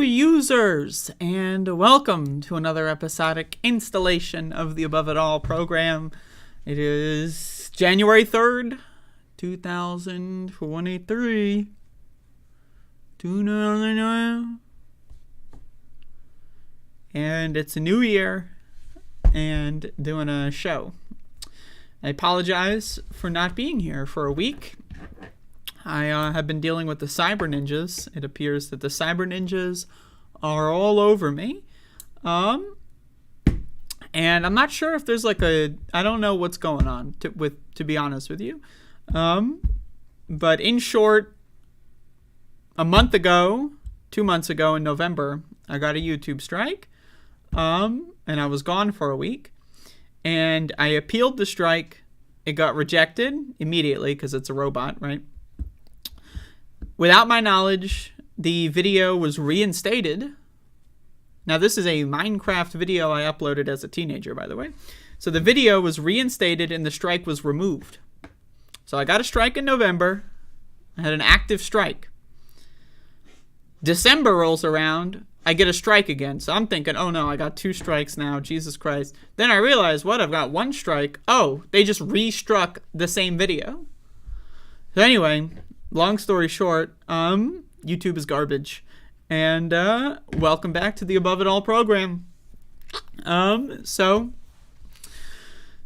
users, and welcome to another episodic installation of the Above It All program. It is January 3rd, 2023. And it's a new year and doing a show. I apologize for not being here for a week. I have been dealing with the cyber ninjas. It appears that the cyber ninjas are all over me. And I'm not sure if there's I don't know what's going on, to be honest with you. But in short, a month ago, 2 months ago in November, I got a YouTube strike. And I was gone for a week. And I appealed the strike. It got rejected immediately because it's a robot, right? Without my knowledge, the video was reinstated. Now, this is a Minecraft video I uploaded as a teenager, by the way. So the video was reinstated and the strike was removed. So I got a strike in November. I had an active strike. December rolls around. I get a strike again. So I'm thinking, oh no, I got 2 strikes now. Jesus Christ. Then I realize, what? I've got 1 strike. Oh, they just re-struck the same video. So anyway, long story short, YouTube is garbage. And welcome back to the Above It All program. So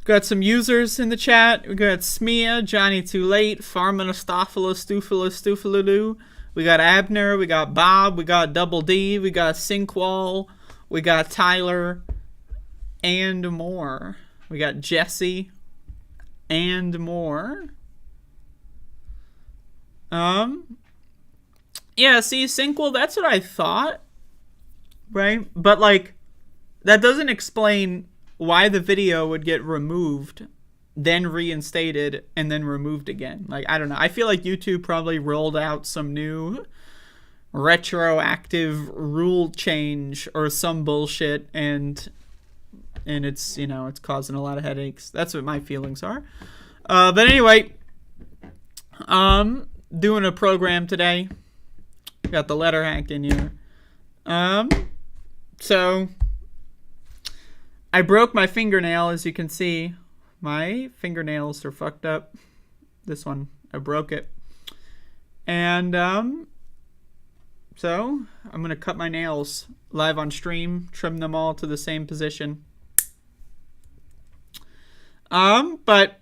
got some users in the chat. We got Smea, Johnny Too Late, Farmanostophilos, Stufaloo. We got Abner, we got Bob, we got Double D, we got Sinkwall, we got Tyler, and more. We got Jesse, and more. Yeah, see, Sinkwall, that's what I thought, right? But, that doesn't explain why the video would get removed, then reinstated, and then removed again. I don't know. I feel like YouTube probably rolled out some new retroactive rule change or some bullshit, and it's, it's causing a lot of headaches. That's what my feelings are. But anyway, doing a program today. Got the letter hack in here. So I broke my fingernail, as you can see. My fingernails are fucked up. This one, I broke it. And so I'm gonna cut my nails live on stream, trim them all to the same position. But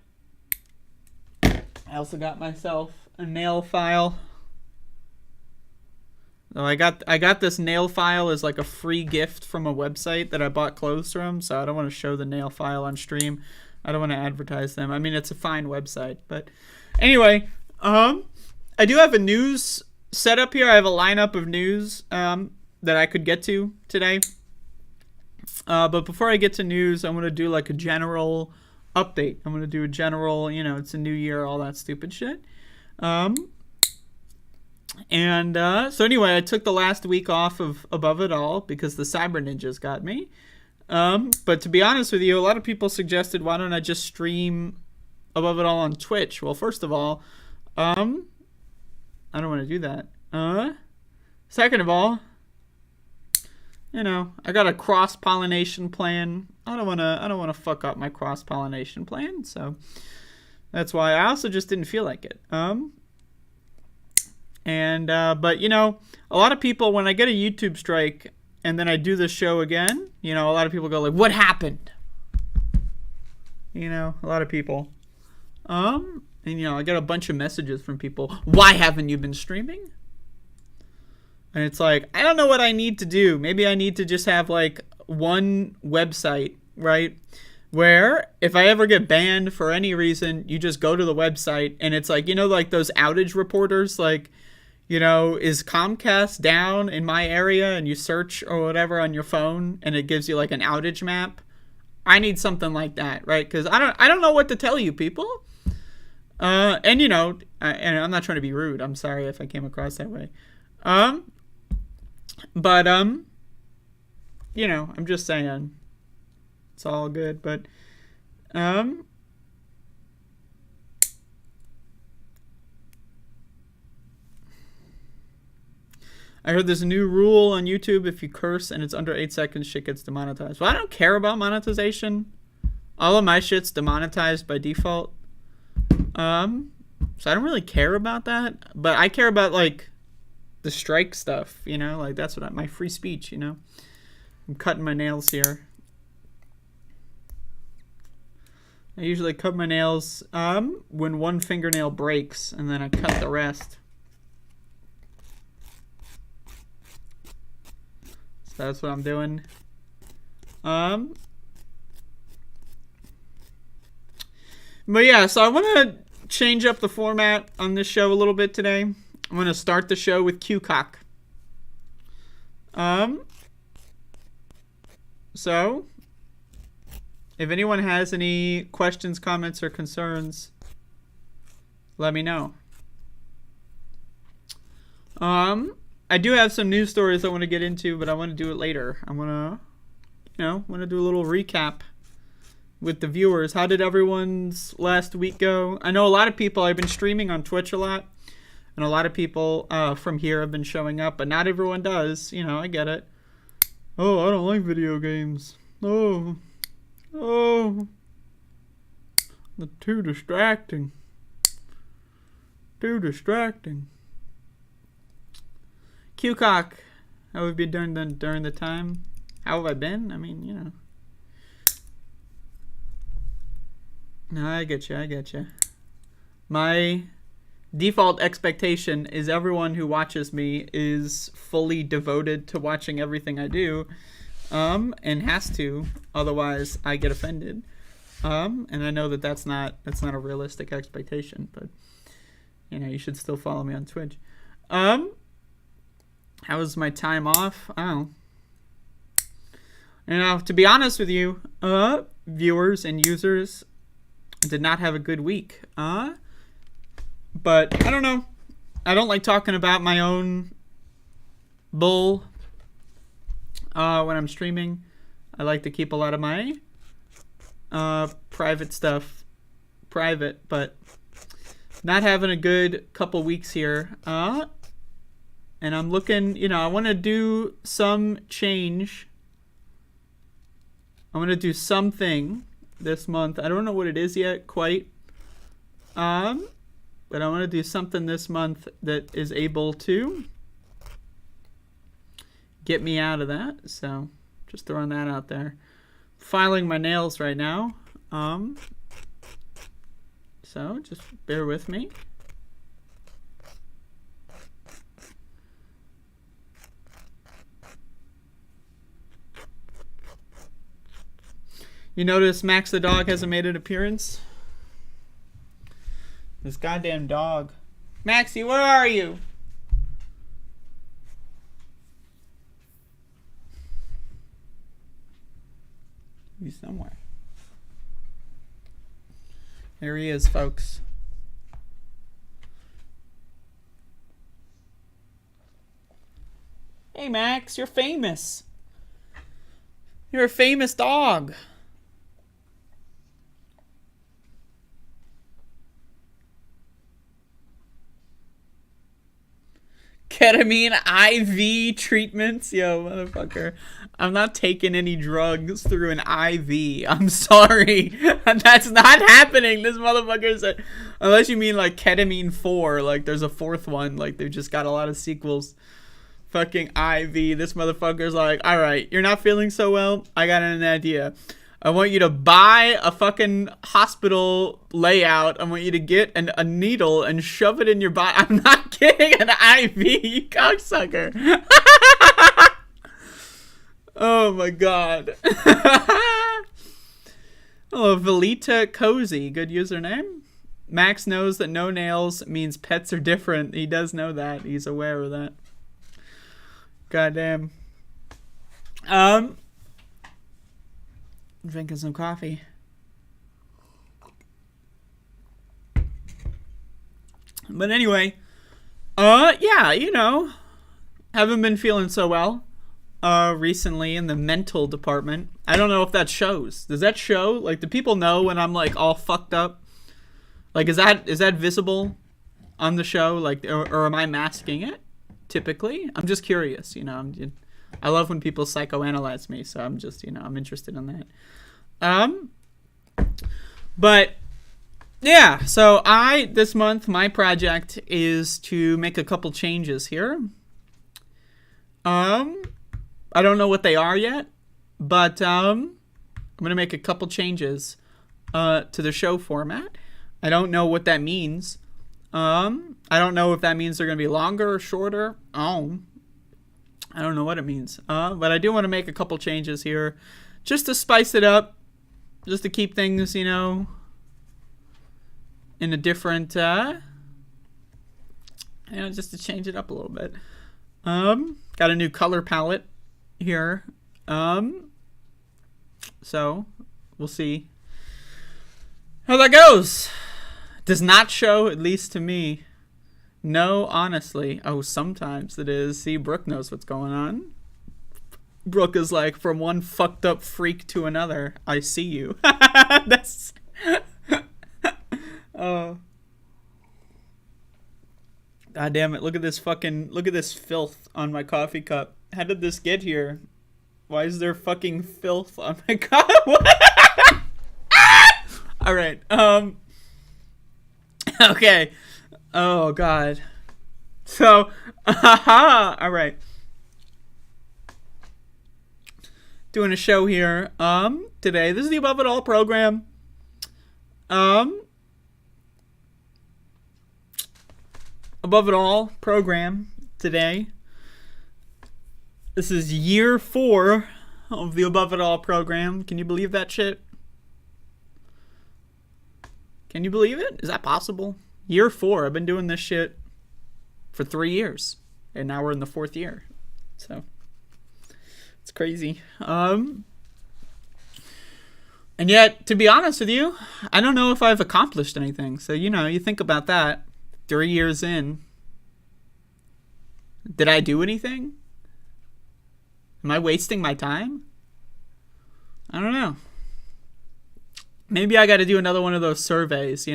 I also got myself a nail file. So I got this nail file as a free gift from a website that I bought clothes from, so I don't want to show the nail file on stream. I don't want to advertise them. I mean, it's a fine website, but anyway, I do have a news set up here. I have a lineup of news that I could get to today. But before I get to news, I'm going to do a general update. I'm going to do a general, it's a new year, all that stupid shit. So anyway, I took the last week off of Above It All because the cyber ninjas got me. But to be honest with you, a lot of people suggested, why don't I just stream Above It All on Twitch? Well, first of all, I don't want to do that. Second of all, I got a cross-pollination plan. I don't want to fuck up my cross-pollination plan, so that's why I also just didn't feel like it. But a lot of people, when I get a YouTube strike and then I do the show again, a lot of people go what happened? A lot of people. And I get a bunch of messages from people. Why haven't you been streaming? And it's I don't know what I need to do. Maybe I need to just have one website, right? Where if I ever get banned for any reason, you just go to the website and it's those outage reporters, is Comcast down in my area, and you search or whatever on your phone and it gives you an outage map. I need something like that, right? Because I don't know what to tell you people. And I'm not trying to be rude. I'm sorry if I came across that way. But I'm just saying it's all good, but I heard there's a new rule on YouTube. If you curse and it's under 8 seconds, shit gets demonetized. Well, I don't care about monetization. All of my shit's demonetized by default. So I don't really care about that. But I care about, like, the strike stuff, you know? Like, that's what my free speech, you know? I'm cutting my nails here. I usually cut my nails when one fingernail breaks, and then I cut the rest. So that's what I'm doing. But yeah, so I want to change up the format on this show a little bit today. I'm going to start the show with Q-Cock. So, if anyone has any questions, comments, or concerns, let me know. I do have some news stories I want to get into, but I want to do it later. I want to do a little recap with the viewers. How did everyone's last week go? I know a lot of people, I've been streaming on Twitch a lot, and a lot of people from here have been showing up, but not everyone does. You know, I get it. Oh, I don't like video games. Oh, they're too distracting. Q-Cock, how have you been doing during the time? How have I been? I mean, you know. No, I get you. My default expectation is everyone who watches me is fully devoted to watching everything I do, and has to, otherwise I get offended. And I know that that's not a realistic expectation, but you know, you should still follow me on Twitch. How was my time off? I don't know. You know, to be honest with you, viewers and users, did not have a good week. But I don't know. I don't like talking about my own bull when I'm streaming. I like to keep a lot of my private stuff private, but not having a good couple weeks here. And I'm looking, you know, I want to do some change. I want to do something this month. I don't know what it is yet quite. But I want to do something this month that is able to get me out of that. So just throwing that out there. Filing my nails right now. So just bear with me. You notice Max the dog hasn't made an appearance? This goddamn dog. Maxie, where are you? He's somewhere. Here he is, folks. Hey, Max, you're famous. You're a famous dog. Ketamine IV treatments? Yo, motherfucker. I'm not taking any drugs through an IV. I'm sorry. That's not happening. This motherfucker said, unless you mean like Ketamine 4, like there's a fourth one, like they've just got a lot of sequels. Fucking IV. This motherfucker's like, alright, you're not feeling so well? I got an idea. I want you to buy a fucking hospital layout. I want you to get a needle and shove it in your body. I'm not kidding. An IV, you cocksucker. Oh my god. Oh, Velita Cozy. Good username. Max knows that no nails means pets are different. He does know that. He's aware of that. Goddamn. Drinking some coffee. But anyway, yeah, you know, haven't been feeling so well recently in the mental department. I don't know if that shows. Does that show? Like, do people know when I'm like all fucked up? Like, is that visible on the show? Like, or am I masking it? typically. I'm just curious, I love when people psychoanalyze me, so I'm just, I'm interested in that. But yeah, so this month, my project is to make a couple changes here. I don't know what they are yet, but I'm going to make a couple changes to the show format. I don't know what that means. I don't know if that means they're going to be longer or shorter. I don't know what it means. But I do want to make a couple changes here just to spice it up, just to keep things, in a different, just to change it up a little bit. Got a new color palette here. So we'll see how that goes. Does not show, at least to me. No, honestly. Oh, sometimes it is. See, Brooke knows what's going on. Brooke is like, from one fucked up freak to another, I see you. That's... Oh. God damn it. Look at this filth on my coffee cup. How did this get here? Why is there fucking filth on my cup? All right. Okay. Oh, God. So, all right. Doing a show here, today. This is the Above It All program. Above It All program today. This is year 4 of the Above It All program. Can you believe that shit? Can you believe it? Is that possible? Year 4. I've been doing this shit for 3 years. And now we're in the 4th year. So, it's crazy. And yet, to be honest with you, I don't know if I've accomplished anything. So, you think about that. 3 years in. Did I do anything? Am I wasting my time? I don't know. Maybe I got to do another one of those surveys,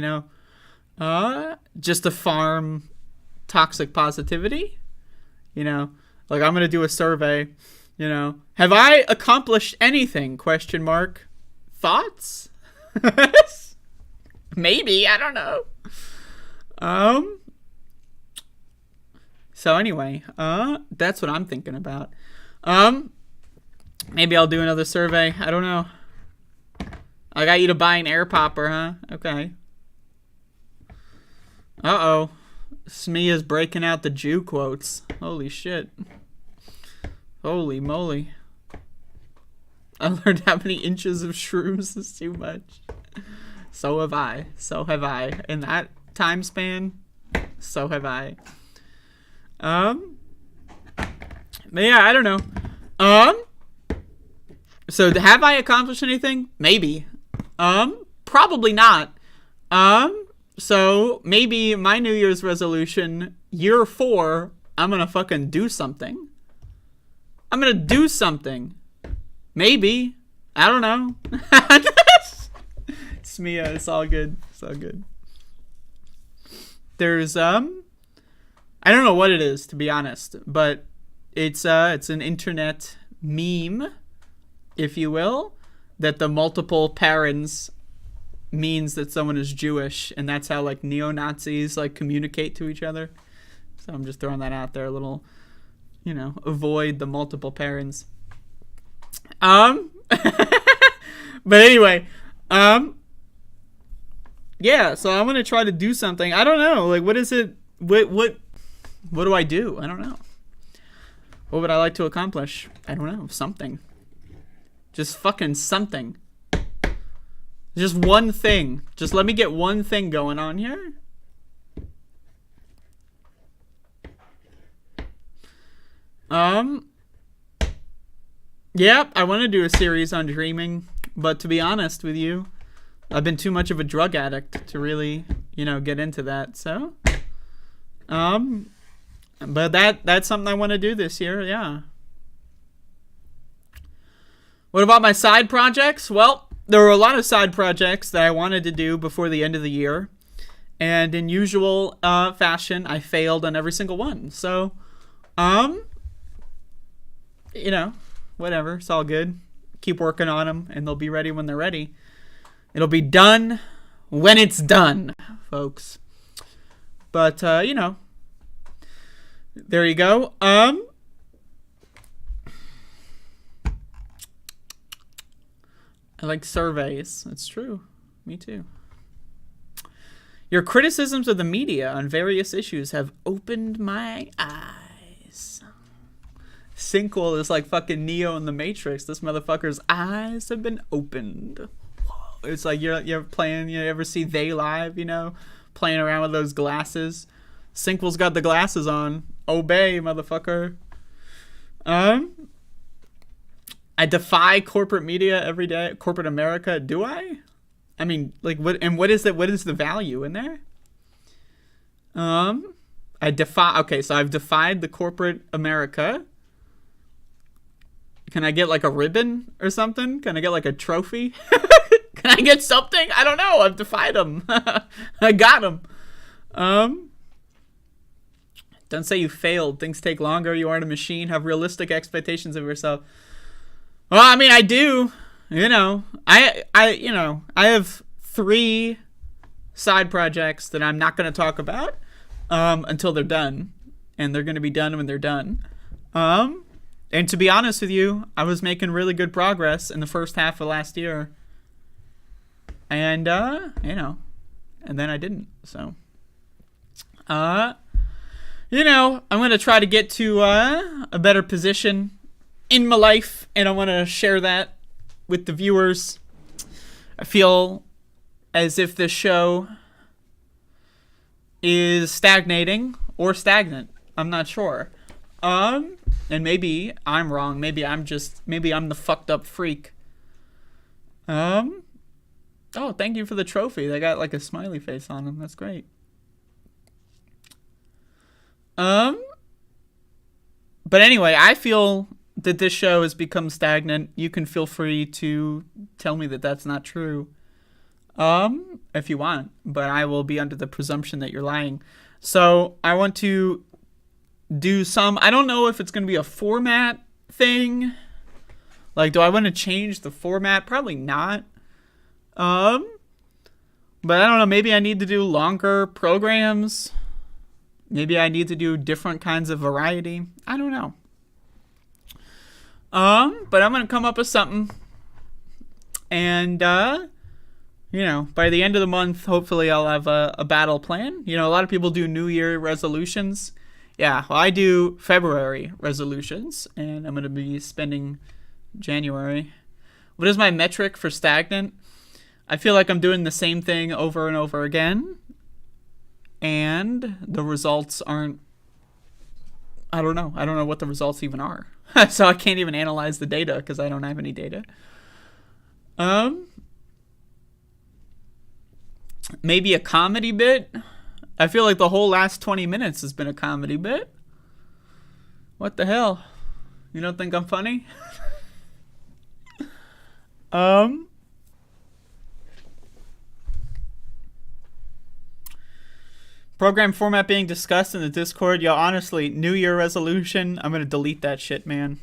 just to farm toxic positivity. Like I'm going to do a survey, have I accomplished anything? ? Thoughts? Maybe, I don't know. So anyway, that's what I'm thinking about. Maybe I'll do another survey. I don't know. I got you to buy an air popper, huh? Okay. Uh-oh. Smia's breaking out the Jew quotes. Holy shit. Holy moly. I learned how many inches of shrooms is too much. So have I. So have I. In that time span, so have I. But yeah, I don't know. So have I accomplished anything? Maybe. Probably not. So maybe my New Year's resolution, year 4, I'm gonna fucking do something. I'm gonna do something. Maybe. I don't know. Smia, it's all good. It's all good. There's, I don't know what it is, to be honest, but it's an internet meme, if you will, that the multiple parents means that someone is Jewish, and that's how, like, neo-Nazis, like, communicate to each other. So I'm just throwing that out there, a little, avoid the multiple parents. But anyway, yeah, so I'm gonna try to do something. I don't know, like, what is it, what do I do? I don't know. What would I like to accomplish? I don't know, something. Just fucking something. Just one thing. Just let me get one thing going on here. Yep, I want to do a series on dreaming, but to be honest with you, I've been too much of a drug addict to really, get into that. So, but that's something I want to do this year. Yeah. What about my side projects? Well, there were a lot of side projects that I wanted to do before the end of the year, and in usual fashion, I failed on every single one. So, Um, you know, whatever. It's all good. Keep working on them, and they'll be ready when they're ready. It'll be done when it's done, folks. But, you know, there you go. I like surveys. It's true. Me too. Your criticisms of the media on various issues have opened my eyes. Sinkwell is like fucking Neo in the Matrix. This motherfucker's eyes have been opened. It's like you're playing. You ever see They Live? You know, playing around with those glasses. Sinkwell's got the glasses on. Obey, motherfucker. I defy corporate media every day. Corporate America. Do I? I mean, like, what? And what is it? What is the value in there? I defy. Okay, so I've defied the corporate America. Can I get like a ribbon or something? Can I get like a trophy? Can I get something? I don't know. I've defied them. I got them. Don't say you failed. Things take longer. You aren't a machine. Have realistic expectations of yourself. Well, I mean, I do. You know, I have 3 side projects that I'm not going to talk about until they're done, and they're going to be done when they're done. And to be honest with you, I was making really good progress in the first half of last year, and you know, and then I didn't. So, you know, I'm going to try to get to a better position in my life, and I want to share that with the viewers. I feel as if this show is stagnating or stagnant. I'm not sure. And maybe I'm wrong. Maybe I'm the fucked up freak. Oh, thank you for the trophy. They got like a smiley face on them. That's great. But anyway, I feel that this show has become stagnant. You can feel free to tell me that that's not true. If you want, but I will be under the presumption that you're lying. So I want to do I don't know if it's going to be a format thing. Like, do I want to change the format? Probably not. But I don't know. Maybe I need to do longer programs. Maybe I need to do different kinds of variety. I don't know. But I'm going to come up with something. And, you know, by the end of the month, hopefully I'll have a battle plan. You know, a lot of people do New Year resolutions. Yeah, well, I do February resolutions, and I'm going to be spending January. What is my metric for stagnant? I feel like I'm doing the same thing over and over again, and the results aren't, I don't know. I don't know what the results even are. So I can't even analyze the data because I don't have any data. Maybe a comedy bit. I feel like the whole last 20 minutes has been a comedy bit. What the hell? You don't think I'm funny? Program format being discussed in the Discord. Yo, honestly, New Year resolution. I'm going to delete that shit, man.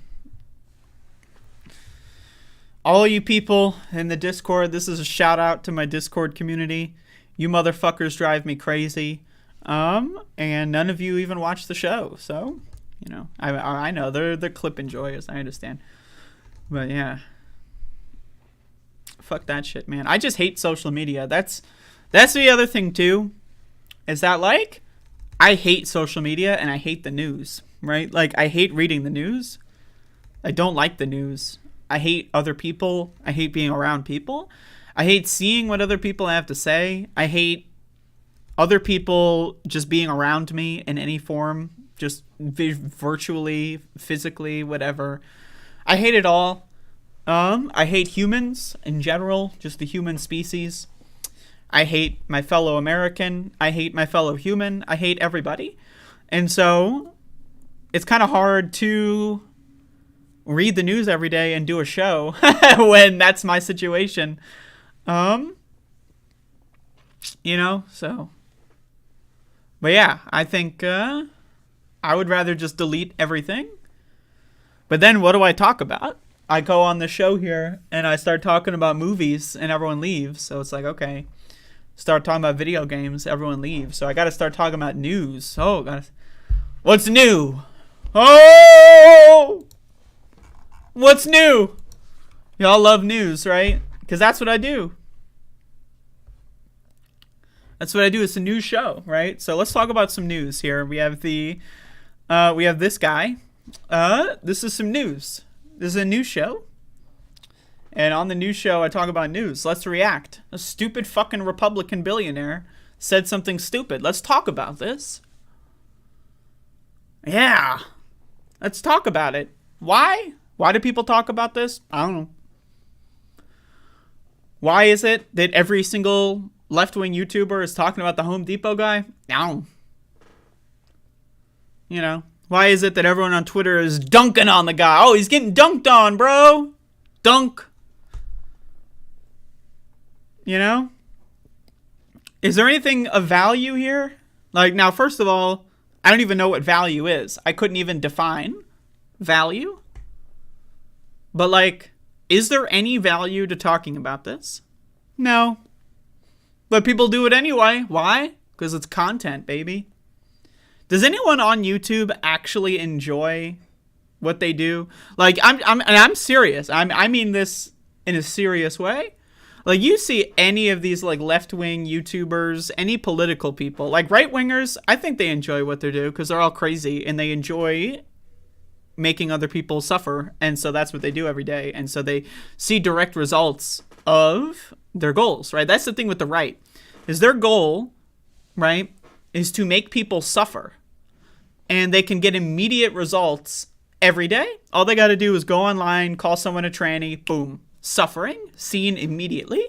All you people in the Discord, this is a shout out to my Discord community. You motherfuckers drive me crazy. And none of you even watch the show. So, you know, I know they're clip enjoyers. I understand. But yeah. Fuck that shit, man. I just hate social media. That's the other thing too. Is that, like, I hate social media and I hate the news, right? Like, I hate reading the news. I don't like the news. I hate other people. I hate being around people. I hate seeing what other people have to say. I hate other people just being around me in any form, just virtually, physically, whatever. I hate it all. I hate humans in general, just the human species. I hate my fellow American. I hate my fellow human. I hate everybody. And so it's kind of hard to read the news every day and do a show when that's my situation. You know, so. But yeah, I think I I would rather just delete everything. But then what do I talk about? I go on the show here and I start talking about movies and everyone leaves. So it's like, okay. Start talking about video games, everyone leaves. So I got to start talking about news. Oh, God. What's new? Oh! What's new? Y'all love news, right? Because that's what I do. That's what I do. It's a news show, right? So let's talk about some news here. We have we have this guy. This is some news. This is a news show. And on the news show, I talk about news. Let's react. A stupid fucking Republican billionaire said something stupid. Let's talk about this. Yeah. Let's talk about it. Why? Why do people talk about this? I don't know. Why is it that every single left-wing YouTuber is talking about the Home Depot guy? I don't know. You know, why is it that everyone on Twitter is dunking on the guy? Oh, he's getting dunked on, bro. Dunk. You know? Is there anything of value here? Like, now, first of all, I don't even know what value is. I couldn't even define value. But, like, is there any value to talking about this? No. But people do it anyway. Why? Because it's content, baby. Does anyone on YouTube actually enjoy what they do? Like, I'm serious. I mean this in a serious way. Like, you see any of these, like, left-wing YouTubers, any political people, like right-wingers, I think they enjoy what they do because they're all crazy and they enjoy making other people suffer. And so that's what they do every day. And so they see direct results of their goals, right? That's the thing with the right, is their goal, right, is to make people suffer. And they can get immediate results every day. All they got to do is go online, call someone a tranny, boom. Suffering, seen immediately.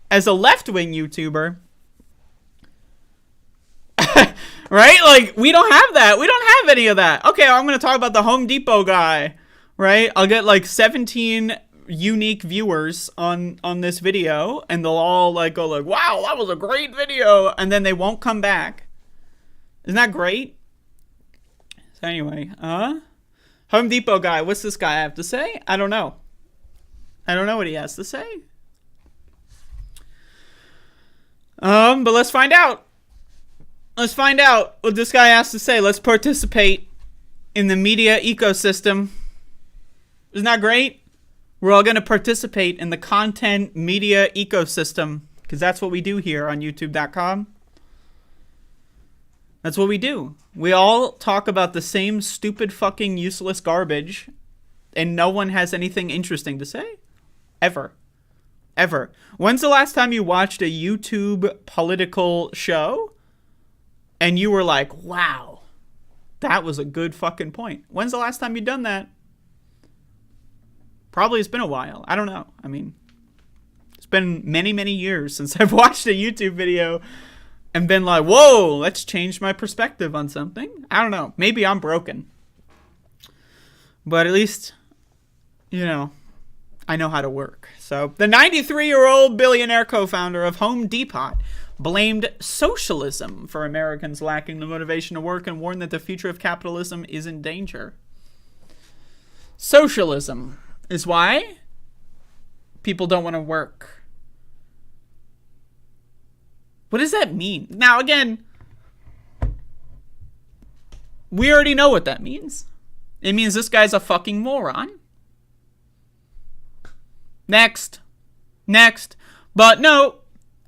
As a left-wing YouTuber, right? Like, we don't have that. We don't have any of that. Okay, I'm going to talk about the Home Depot guy, right? I'll get like 17 unique viewers on this video, and they'll all like go like, wow, that was a great video, and then they won't come back. Isn't that great? So anyway, Home Depot guy, what's this guy have to say? I don't know. I don't know what he has to say. But let's find out. Let's find out what this guy has to say. Let's participate in the media ecosystem. Isn't that great? We're all going to participate in the content media ecosystem because that's what we do here on YouTube.com. That's what we do. We all talk about the same stupid fucking useless garbage and no one has anything interesting to say. Ever. Ever. When's the last time you watched a YouTube political show and you were like, wow, that was a good fucking point? When's the last time you done that? Probably it's been a while. I don't know. I mean, it's been many, many years since I've watched a YouTube video and been like, whoa, let's change my perspective on something. I don't know. Maybe I'm broken. But at least, you know, I know how to work. So the 93-year-old billionaire co-founder of Home Depot blamed socialism for Americans lacking the motivation to work and warned that the future of capitalism is in danger. Socialism is why people don't want to work. What does that mean? Now, again, we already know what that means. It means this guy's a fucking moron. Next. But no,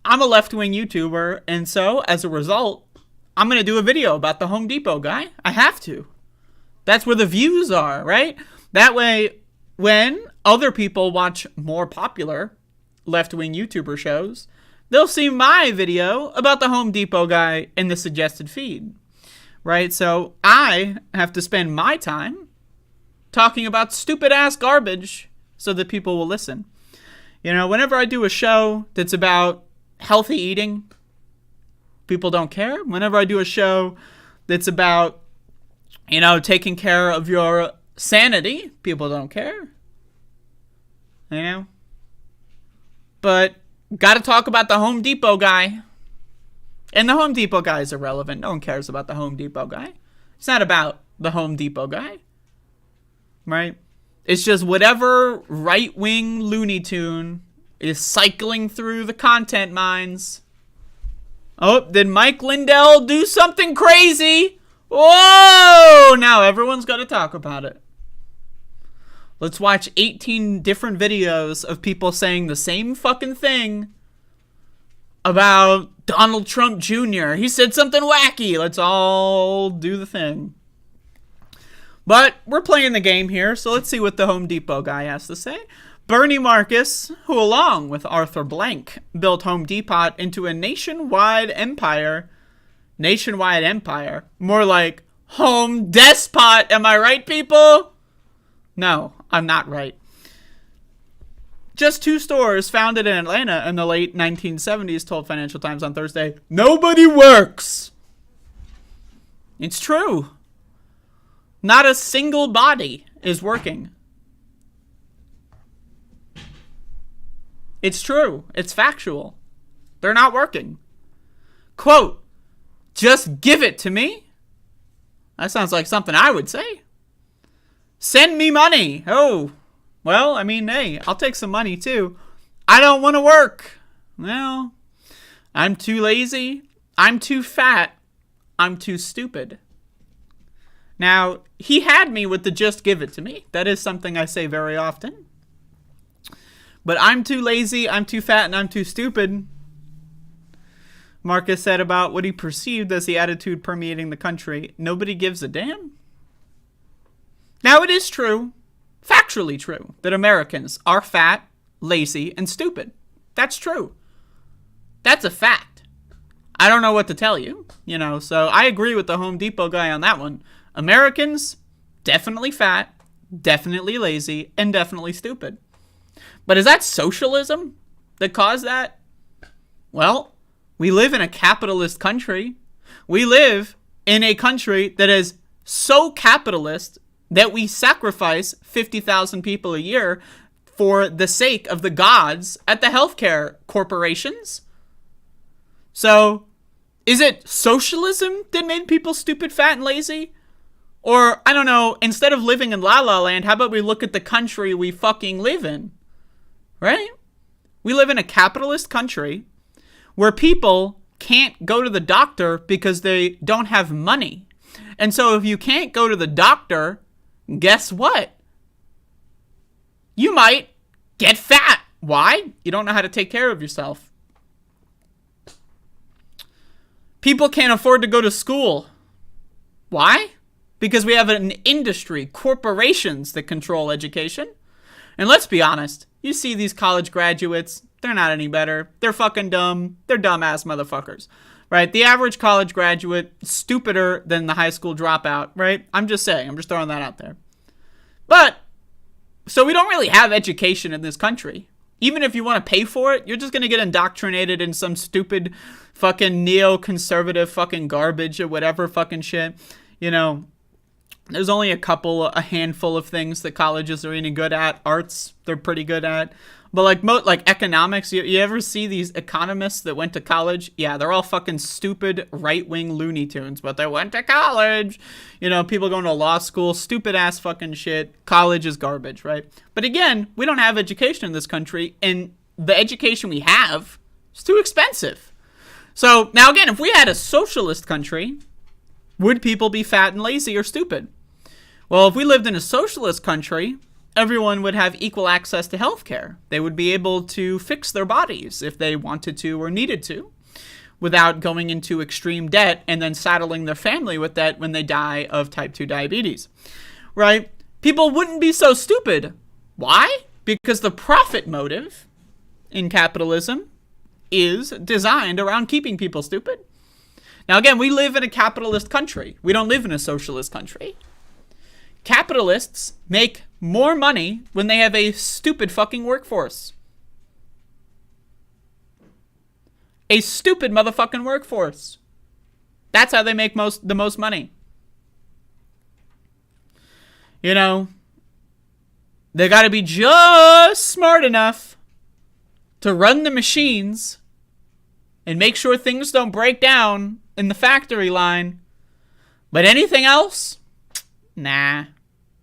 I'm a left-wing YouTuber, and so, as a result, I'm going to do a video about the Home Depot guy. I have to. That's where the views are, right? That way, when other people watch more popular left-wing YouTuber shows, they'll see my video about the Home Depot guy in the suggested feed, right? So I have to spend my time talking about stupid-ass garbage so that people will listen. You know, whenever I do a show that's about healthy eating, people don't care. Whenever I do a show that's about, you know, taking care of your sanity, people don't care. You know? But gotta talk about the Home Depot guy. And the Home Depot guy is irrelevant. No one cares about the Home Depot guy. It's not about the Home Depot guy, right? It's just whatever right-wing Looney Tune is cycling through the content mines. Oh, did Mike Lindell do something crazy? Whoa! Now everyone's got to talk about it. Let's watch 18 different videos of people saying the same fucking thing about Donald Trump Jr. He said something wacky. Let's all do the thing. But we're playing the game here, so let's see what the Home Depot guy has to say. Bernie Marcus, who along with Arthur Blank built Home Depot into a nationwide empire. Nationwide empire. More like home despot. Am I right, people? No, I'm not right. Just 2 stores founded in Atlanta in the late 1970s told Financial Times on Thursday, nobody works. It's true. Not a single body is working. It's true. It's factual. They're not working. Quote, just give it to me. That sounds like something I would say. Send me money. Oh, well, I mean, hey, I'll take some money too. I don't want to work. Well, I'm too lazy. I'm too fat. I'm too stupid. Now, he had me with the just give it to me. That is something I say very often. But I'm too lazy, I'm too fat, and I'm too stupid, Marcus said about what he perceived as the attitude permeating the country. Nobody gives a damn. Now, it is true, factually true, that Americans are fat, lazy, and stupid. That's true. That's a fact. I don't know what to tell you, so I agree with the Home Depot guy on that one. Americans, definitely fat, definitely lazy, and definitely stupid. But is that socialism that caused that? Well, we live in a capitalist country. We live in a country that is so capitalist that we sacrifice 50,000 people a year for the sake of the gods at the healthcare corporations. So, is it socialism that made people stupid, fat, and lazy? Or, I don't know, instead of living in La La Land, how about we look at the country we fucking live in? Right? We live in a capitalist country where people can't go to the doctor because they don't have money. And so if you can't go to the doctor, guess what? You might get fat. Why? You don't know how to take care of yourself. People can't afford to go to school. Why? Because we have an industry, corporations that control education. And let's be honest, you see these college graduates, they're not any better. They're fucking dumb. They're dumbass motherfuckers, right? The average college graduate, stupider than the high school dropout, right? I'm just saying, I'm just throwing that out there. But, so we don't really have education in this country. Even if you want to pay for it, you're just going to get indoctrinated in some stupid fucking neoconservative fucking garbage or whatever fucking shit. There's only a handful of things that colleges are any good at. Arts, they're pretty good at. But like economics, you ever see these economists that went to college? Yeah, they're all fucking stupid right-wing Looney Tunes, but they went to college. People going to law school, stupid ass fucking shit. College is garbage, right? But again, we don't have education in this country, and the education we have is too expensive. So now again, if we had a socialist country, would people be fat and lazy or stupid? Well, if we lived in a socialist country, everyone would have equal access to healthcare. They would be able to fix their bodies if they wanted to or needed to, without going into extreme debt and then saddling their family with that when they die of type 2 diabetes, right? People wouldn't be so stupid. Why? Because the profit motive in capitalism is designed around keeping people stupid. Now, again, we live in a capitalist country. We don't live in a socialist country. Capitalists make more money when they have a stupid fucking workforce. A stupid motherfucking workforce. That's how they make the most money. They got to be just smart enough to run the machines and make sure things don't break down in the factory line. But anything else, Nah,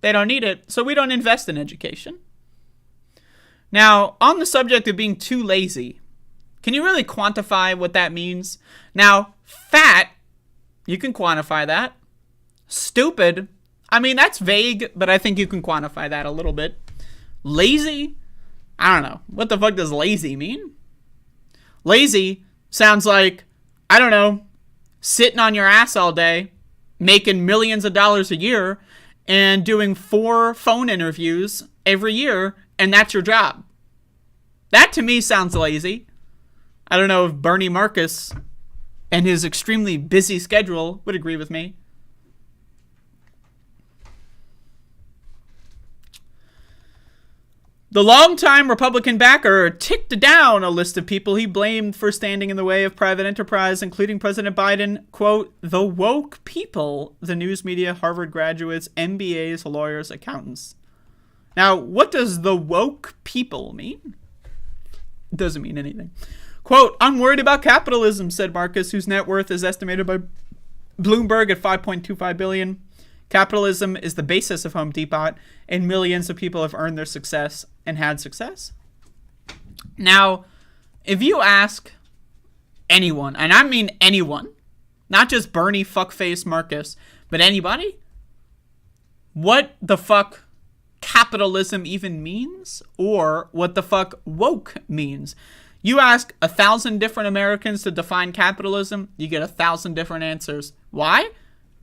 they don't need it, so we don't invest in education. Now, on the subject of being too lazy, can you really quantify what that means? Now, fat, you can quantify that. Stupid, I mean, that's vague, but I think you can quantify that a little bit. Lazy, I don't know. What the fuck does lazy mean? Lazy sounds like, I don't know, sitting on your ass all day, making millions of dollars a year, and doing 4 phone interviews every year, and that's your job. That to me sounds lazy. I don't know if Bernie Marcus and his extremely busy schedule would agree with me. The longtime Republican backer ticked down a list of people he blamed for standing in the way of private enterprise, including President Biden. Quote, the woke people, the news media, Harvard graduates, MBAs, lawyers, accountants. Now, what does the woke people mean? It doesn't mean anything. Quote, I'm worried about capitalism, said Marcus, whose net worth is estimated by Bloomberg at $5.25 billion. Capitalism is the basis of Home Depot, and millions of people have earned their success and had success. Now, if you ask anyone, and I mean anyone, not just Bernie fuckface Marcus, but anybody, what the fuck capitalism even means, or what the fuck woke means. You ask 1,000 different Americans to define capitalism, you get 1,000 different answers. Why?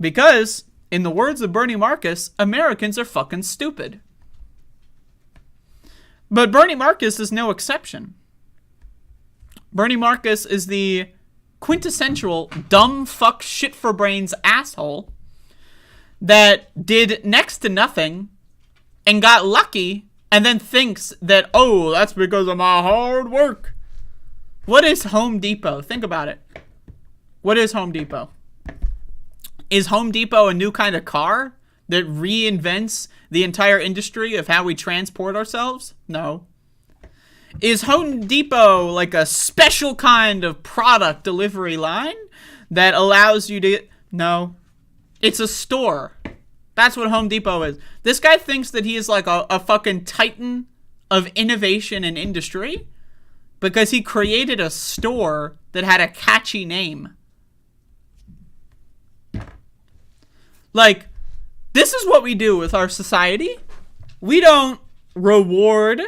Because, in the words of Bernie Marcus, Americans are fucking stupid. But Bernie Marcus is no exception. Bernie Marcus is the quintessential dumb fuck shit for brains asshole that did next to nothing and got lucky and then thinks that, oh, that's because of my hard work. What is Home Depot? Think about it. What is Home Depot? Is Home Depot a new kind of car that reinvents the entire industry of how we transport ourselves? No. Is Home Depot like a special kind of product delivery line that allows you to... No. It's a store. That's what Home Depot is. This guy thinks that he is like a fucking titan of innovation and industry because he created a store that had a catchy name. Like, this is what we do with our society. We don't reward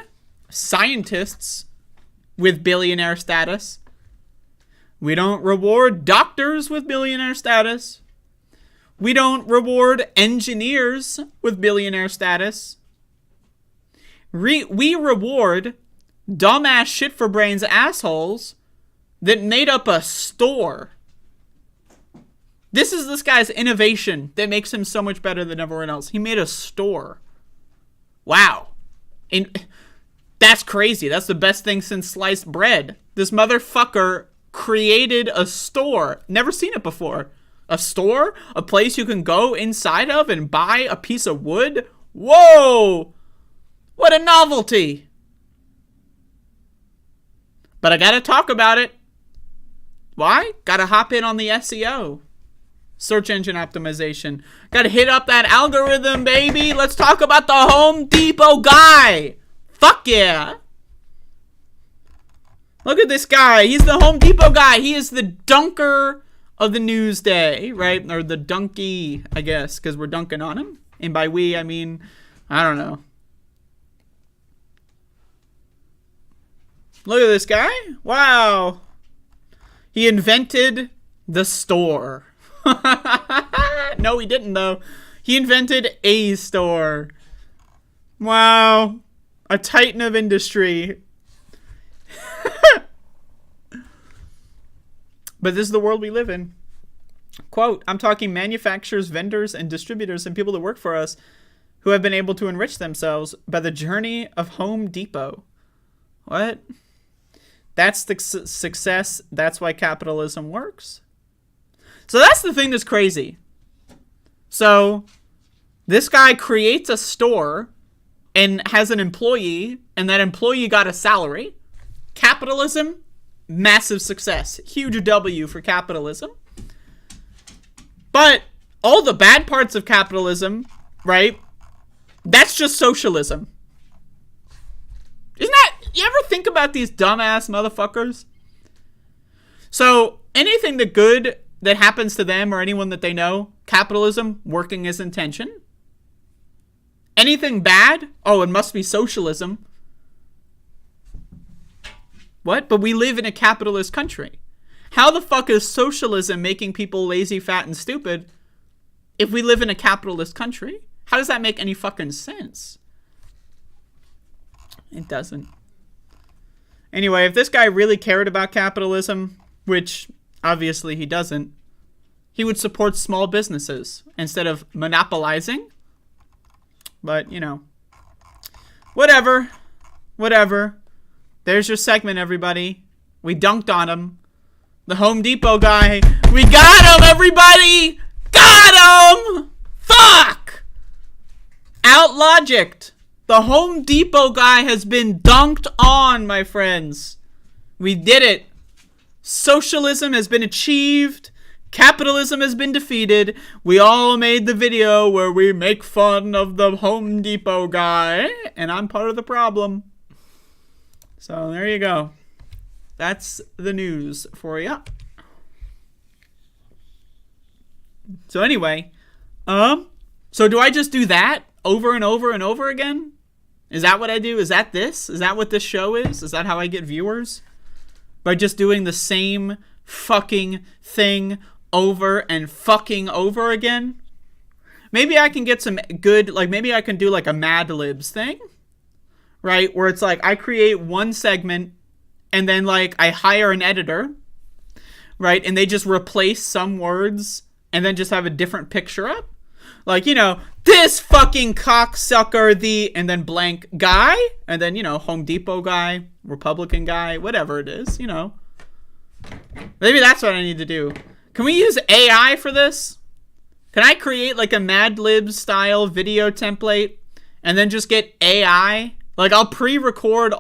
scientists with billionaire status. We don't reward doctors with billionaire status. We don't reward engineers with billionaire status. We reward dumbass shit for brains assholes that made up a store. This is this guy's innovation that makes him so much better than everyone else. He made a store. Wow. And that's crazy. That's the best thing since sliced bread. This motherfucker created a store. Never seen it before. A store? A place you can go inside of and buy a piece of wood? Whoa! What a novelty! But I gotta talk about it. Why? Gotta hop in on the SEO. Search engine optimization. Gotta hit up that algorithm, baby. Let's talk about the Home Depot guy. Fuck yeah. Look at this guy. He's the Home Depot guy. He is the dunker of the news day, right? Or the donkey, I guess, because we're dunking on him. And by we, I mean, I don't know. Look at this guy. Wow. He invented the store. No, he didn't, though. He invented a store. Wow. A titan of industry. But this is the world we live in. Quote, I'm talking manufacturers, vendors, and distributors and people that work for us who have been able to enrich themselves by the journey of Home Depot. What? That's the success. That's why capitalism works. So that's the thing that's crazy. So this guy creates a store and has an employee, and that employee got a salary. Capitalism, massive success. Huge W for capitalism. But all the bad parts of capitalism right? That's just socialism. Isn't that... You ever think about these dumbass motherfuckers? So, anything the good that happens to them or anyone that they know, capitalism working as intention. Anything bad? Oh, it must be socialism. What? But we live in a capitalist country. How the fuck is socialism making people lazy, fat, and stupid if we live in a capitalist country? How does that make any fucking sense? It doesn't. Anyway, if this guy really cared about capitalism, which obviously he doesn't, he would support small businesses instead of monopolizing. But, you know, whatever. Whatever. There's your segment, everybody. We dunked on him. The Home Depot guy. We got him, everybody! Got him! Fuck! Out-logicked. The Home Depot guy has been dunked on, my friends. We did it. Socialism has been achieved. Capitalism has been defeated. We all made the video where we make fun of the Home Depot guy. And I'm part of the problem. So there you go. That's the news for you. So anyway, so do I just do that over and over and over again? Is that what I do? Is that this? Is that what this show is? Is that how I get viewers? By just doing the same fucking thing over and fucking over again? Maybe I can get some good, like maybe I can do like a Mad Libs thing, right? Where it's like I create one segment and then like I hire an editor, right? And they just replace some words and then just have a different picture up. Like, you know, this fucking cocksucker, the, and then blank guy, and then, you know, Home Depot guy, Republican guy, whatever it is, you know. Maybe that's what I need to do. Can we use AI for this? Can I create like a Mad Libs style video template and then just get AI? Like I'll pre-record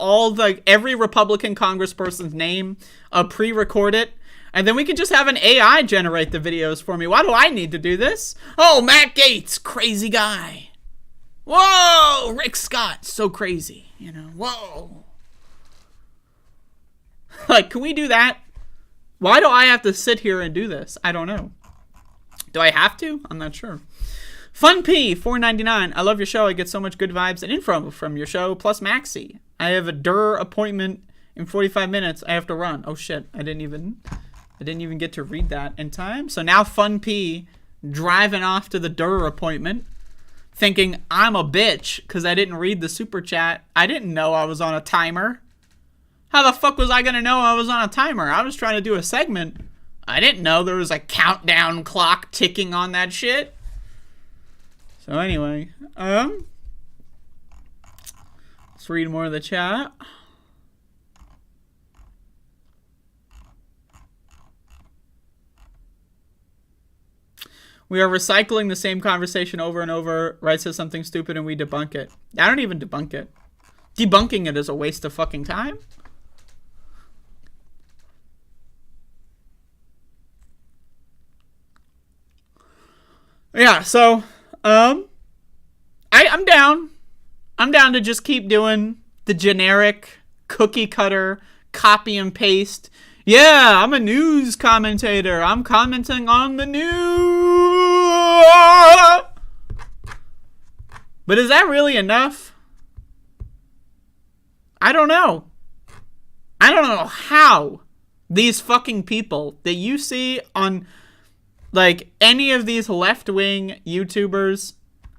every Republican congressperson's name. I'll pre-record it. And then we can just have an AI generate the videos for me. Why do I need to do this? Oh, Matt Gaetz, crazy guy. Whoa, Rick Scott, so crazy. You know, whoa. Like, can we do that? Why do I have to sit here and do this? I don't know. Do I have to? I'm not sure. Fun P, $4.99. I love your show. I get so much good vibes and info from your show. Plus Maxi. I have a appointment in 45 minutes. I have to run. Oh shit, I didn't even get to read that in time. So now Fun P driving off to the appointment, thinking I'm a bitch because I didn't read the super chat. I didn't know I was on a timer. How the fuck was I gonna know I was on a timer? I was trying to do a segment. I didn't know there was a countdown clock ticking on that shit. So anyway, let's read more of the chat. We are recycling the same conversation over and over. Wright says something stupid and we debunk it. I don't even debunk it. Debunking it is a waste of fucking time. Yeah, so, I'm down. I'm down to just keep doing the generic cookie cutter, copy and paste. Yeah, I'm a news commentator. I'm commenting on the news. But is that really enough? I don't know. I don't know how these fucking people that you see on, like, any of these left-wing YouTubers,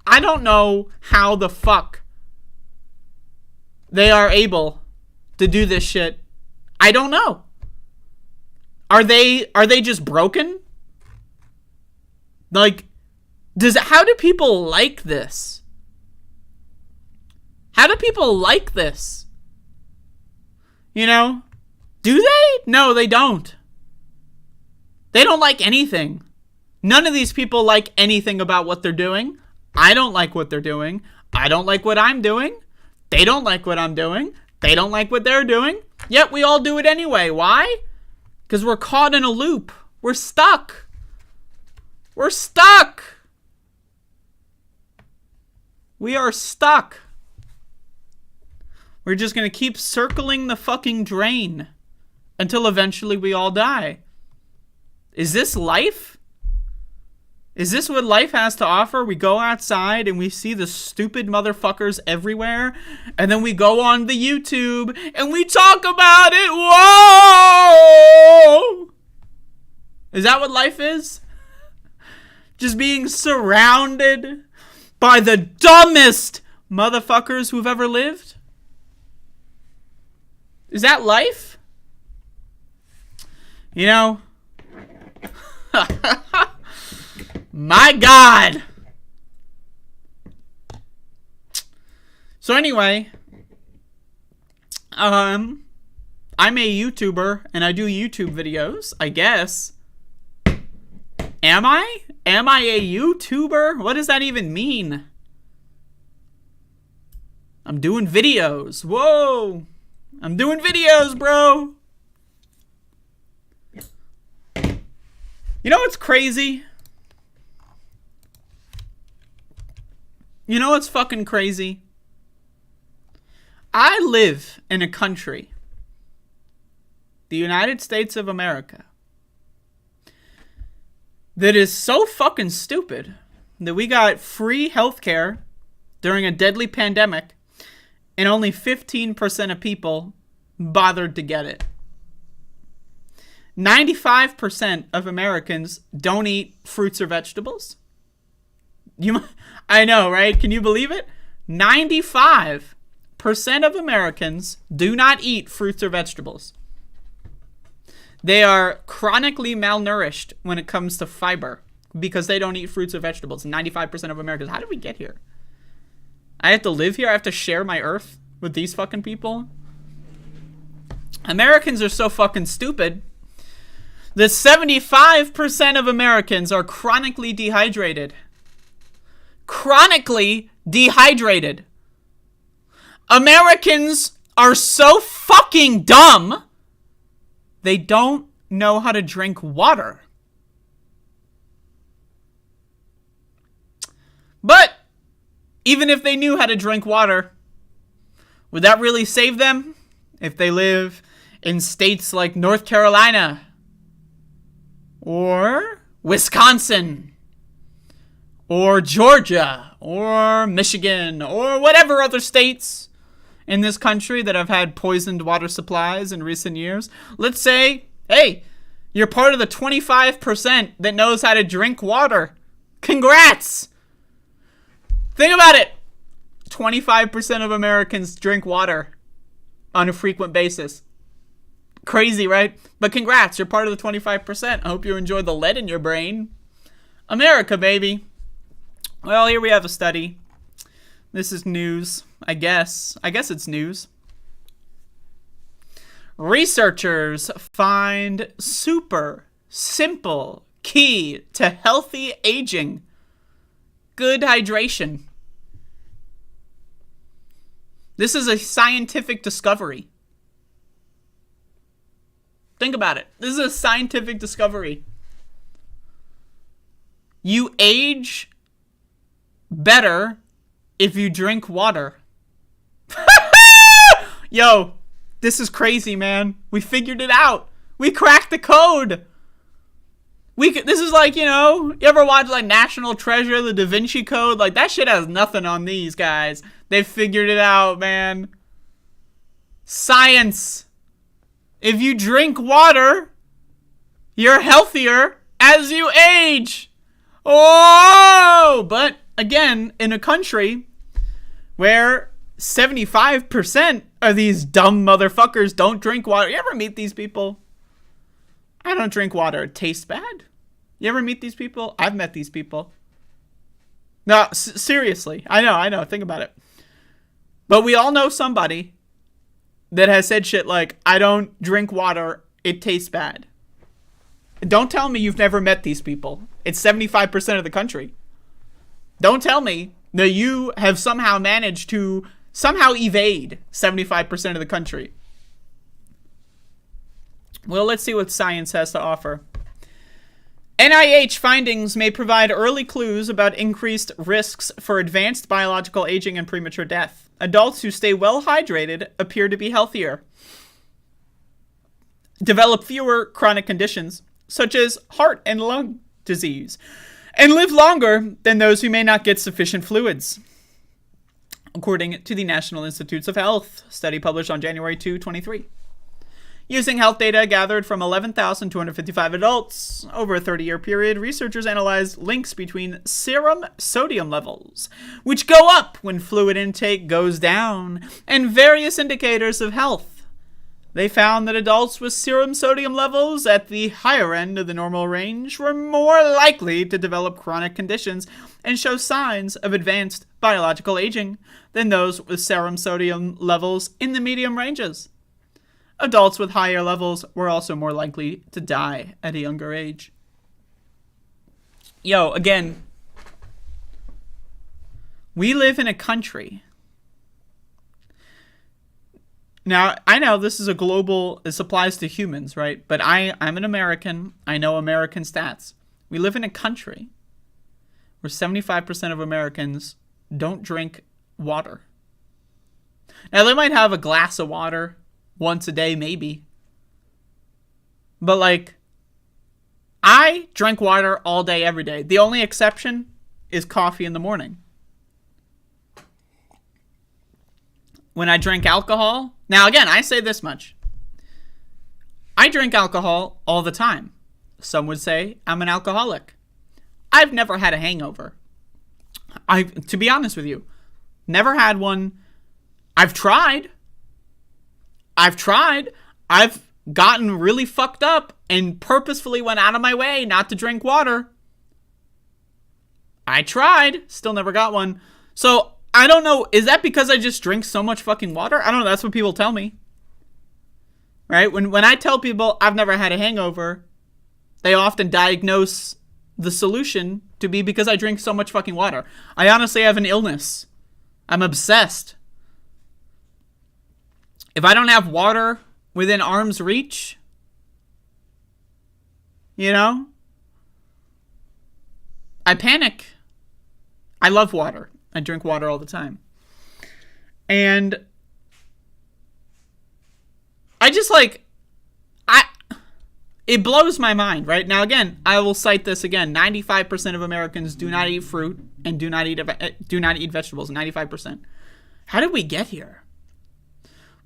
I don't know how the fuck they are able to do this shit. I don't know. Are they just broken? Like, how do people like this? How do people like this? You know? Do they? No, they don't. They don't like anything. None of these people like anything about what they're doing. I don't like what they're doing. I don't like what I'm doing. They don't like what I'm doing. They don't like what they're doing. Yet we all do it anyway. Why? Because we're caught in a loop. We're stuck. We're stuck. We are stuck. We're just going to keep circling the fucking drain until eventually we all die. Is this life? Is this what life has to offer? We go outside and we see the stupid motherfuckers everywhere, and then we go on the YouTube and we talk about it. Whoa! Is that what life is? Just being surrounded by the dumbest motherfuckers who've ever lived? Is that life? You know, my God. So anyway, I'm a YouTuber and I do YouTube videos, I guess. Am I? Am I a YouTuber? What does that even mean? I'm doing videos. Whoa. I'm doing videos, bro. You know what's crazy? You know what's fucking crazy? I live in a country, the United States of America, that is so fucking stupid that we got free healthcare during a deadly pandemic and only 15% of people bothered to get it. 95% of Americans don't eat fruits or vegetables. I know, right? Can you believe it? 95% of Americans do not eat fruits or vegetables. They are chronically malnourished when it comes to fiber because they don't eat fruits or vegetables. 95% of Americans. How did we get here? I have to live here? I have to share my earth with these fucking people? Americans are so fucking stupid that 75% of Americans are chronically dehydrated. Chronically dehydrated. Americans are so fucking dumb, they don't know how to drink water. But even if they knew how to drink water, would that really save them? If they live in states like North Carolina or Wisconsin or Georgia or Michigan or whatever other states in this country that have had poisoned water supplies in recent years. Let's say, hey, you're part of the 25% that knows how to drink water. Congrats! Think about it. 25% of Americans drink water on a frequent basis. Crazy, right? But congrats, you're part of the 25%. I hope you enjoy the lead in your brain. America, baby. Well, here we have a study. This is news, I guess. I guess it's news. Researchers find super simple key to healthy aging. Good hydration. This is a scientific discovery. Think about it. This is a scientific discovery. You age better if you drink water. Yo, this is crazy, man. We figured it out. We cracked the code. This is like, you ever watch like National Treasure, the Da Vinci Code? Like, that shit has nothing on these guys. They figured it out, man. Science. If you drink water, you're healthier as you age. Oh, but again, in a country where 75% of these dumb motherfuckers don't drink water. You ever meet these people? I don't drink water. It tastes bad. You ever meet these people? I've met these people. No, seriously. I know. Think about it. But we all know somebody that has said shit like, I don't drink water. It tastes bad. Don't tell me you've never met these people. It's 75% of the country. Don't tell me that you have somehow managed to evade 75% of the country. Well, let's see what science has to offer. NIH findings may provide early clues about increased risks for advanced biological aging and premature death. Adults who stay well hydrated appear to be healthier, develop fewer chronic conditions, such as heart and lung disease, and live longer than those who may not get sufficient fluids, according to the National Institutes of Health study published on January 2, 2023. Using health data gathered from 11,255 adults over a 30-year period, researchers analyzed links between serum sodium levels, which go up when fluid intake goes down, and various indicators of health. They found that adults with serum sodium levels at the higher end of the normal range were more likely to develop chronic conditions and show signs of advanced biological aging than those with serum sodium levels in the medium ranges. Adults with higher levels were also more likely to die at a younger age. Yo, again, we live in a country. Now, I know this is a global, this applies to humans, right? But I'm an American. I know American stats. We live in a country where 75% of Americans don't drink water. Now, they might have a glass of water once a day, maybe. But, like, I drink water all day, every day. The only exception is coffee in the morning. When I drink alcohol, now, again, I say this much. I drink alcohol all the time. Some would say I'm an alcoholic. I've never had a hangover. To be honest with you, never had one. I've tried. I've gotten really fucked up and purposefully went out of my way not to drink water. I tried. Still never got one. So, I don't know. Is that because I just drink so much fucking water? I don't know. That's what people tell me. Right? When I tell people I've never had a hangover, they often diagnose the solution to be because I drink so much fucking water. I honestly have an illness. I'm obsessed. If I don't have water within arm's reach, you know, I panic. I love water. I drink water all the time. And I just it blows my mind, right? Now, again, I will cite this again. 95% of Americans do not eat fruit and do not eat vegetables. 95%. How did we get here?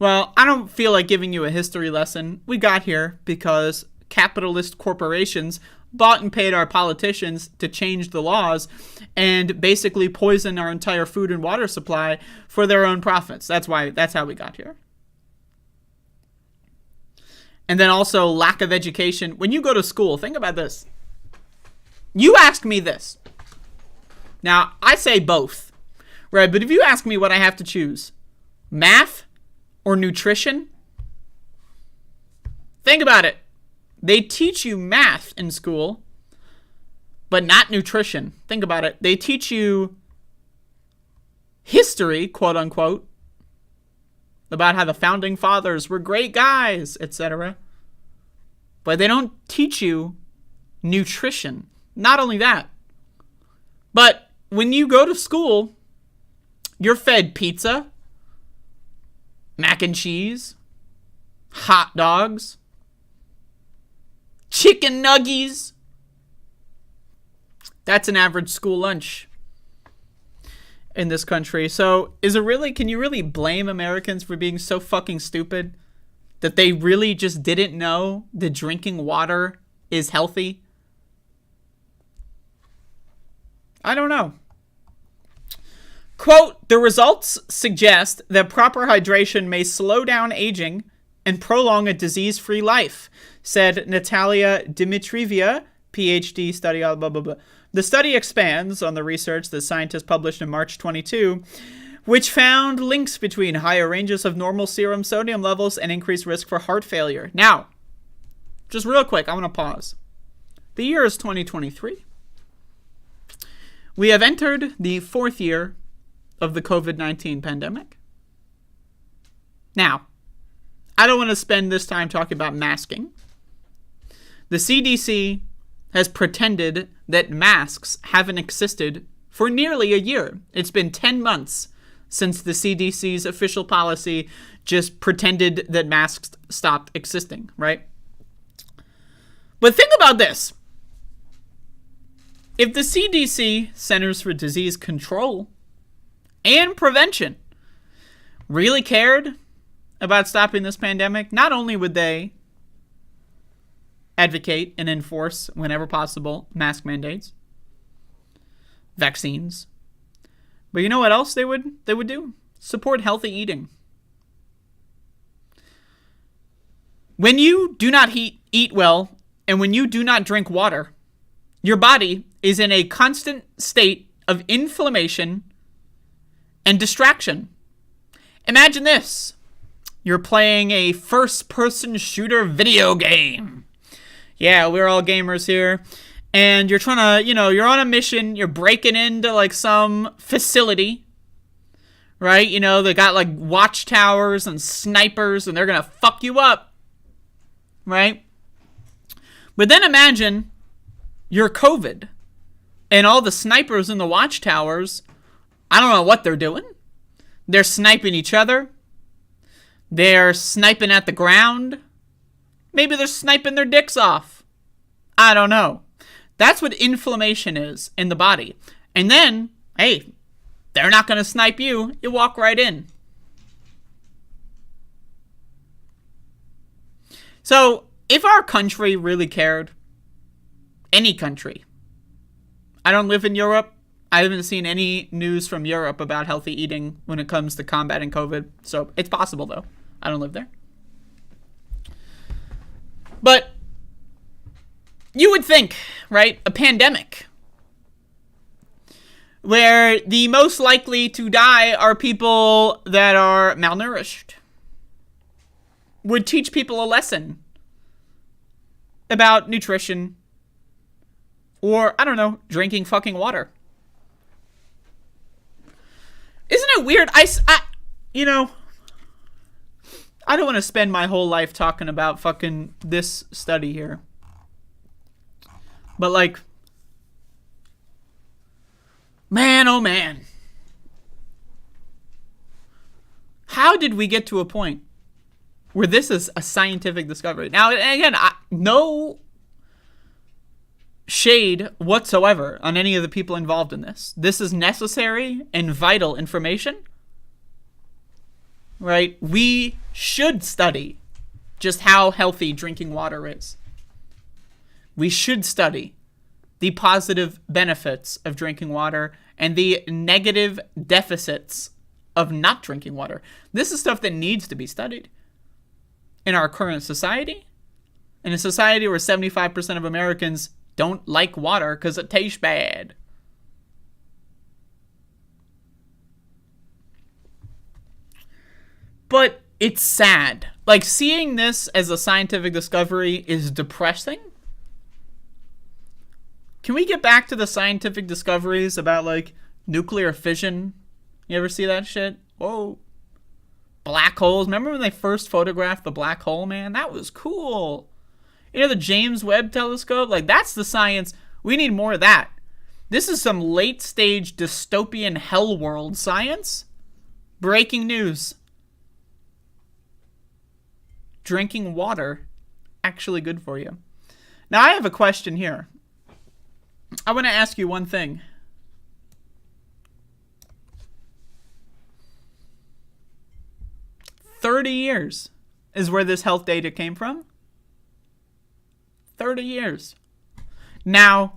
Well, I don't feel like giving you a history lesson. We got here because capitalist corporations bought and paid our politicians to change the laws and basically poison our entire food and water supply for their own profits. That's how we got here. And then also lack of education. When you go to school, think about this. You ask me this. Now, I say both, right? But if you ask me what I have to choose, math or nutrition, think about it. They teach you math in school, but not nutrition. Think about it. They teach you history, quote unquote, about how the founding fathers were great guys, etc. But they don't teach you nutrition. Not only that, but when you go to school, you're fed pizza, mac and cheese, hot dogs, chicken nuggies. That's an average school lunch in this country. So can you really blame Americans for being so fucking stupid that they really just didn't know that drinking water is healthy? I don't know. Quote, the results suggest that proper hydration may slow down aging and prolong a disease-free life, said Natalia Dimitrieva, PhD study, blah, blah, blah. The study expands on the research that scientists published in March 22, which found links between higher ranges of normal serum sodium levels and increased risk for heart failure. Now, just real quick, I want to pause. The year is 2023. We have entered the 4th year of the COVID-19 pandemic. Now, I don't want to spend this time talking about masking. The CDC has pretended that masks haven't existed for nearly a year. It's been 10 months since the CDC's official policy just pretended that masks stopped existing, right? But think about this. If the CDC, Centers for Disease Control and Prevention, really cared about stopping this pandemic, not only would they advocate and enforce, whenever possible, mask mandates, vaccines, but you know what else they would do? Support healthy eating. When you do not eat well, and when you do not drink water, your body is in a constant state of inflammation and distraction. Imagine this. You're playing a first-person shooter video game. Yeah, we're all gamers here. And you're trying to, you're on a mission. You're breaking into, like, some facility. Right? They got, like, watchtowers and snipers, and they're going to fuck you up. Right? But then imagine you're COVID. And all the snipers in the watchtowers, I don't know what they're doing. They're sniping each other. They're sniping at the ground. Maybe they're sniping their dicks off. I don't know. That's what inflammation is in the body. And then, hey, they're not going to snipe you. You walk right in. So, if our country really cared, any country, I don't live in Europe. I haven't seen any news from Europe about healthy eating when it comes to combating COVID. So it's possible, though. I don't live there. But you would think, right, a pandemic where the most likely to die are people that are malnourished would teach people a lesson about nutrition or, I don't know, drinking fucking water. Isn't it weird? I don't want to spend my whole life talking about fucking this study here. But, like, man, oh man. How did we get to a point where this is a scientific discovery? Now, again, no shade whatsoever on any of the people involved in this. This is necessary and vital information. Right? We should study just how healthy drinking water is. We should study the positive benefits of drinking water and the negative deficits of not drinking water. This is stuff that needs to be studied in our current society. In a society where 75% of Americans don't like water because it tastes bad. But it's sad. Like, seeing this as a scientific discovery is depressing. Can we get back to the scientific discoveries about, like, nuclear fission? You ever see that shit? Whoa. Black holes. Remember when they first photographed the black hole, man? That was cool. The James Webb Telescope? Like, that's the science. We need more of that. This is some late-stage dystopian hell world science. Breaking news. Drinking water actually good for you. Now, I have a question here. I want to ask you one thing. $30 years is where this health data came from. 30 years. Now,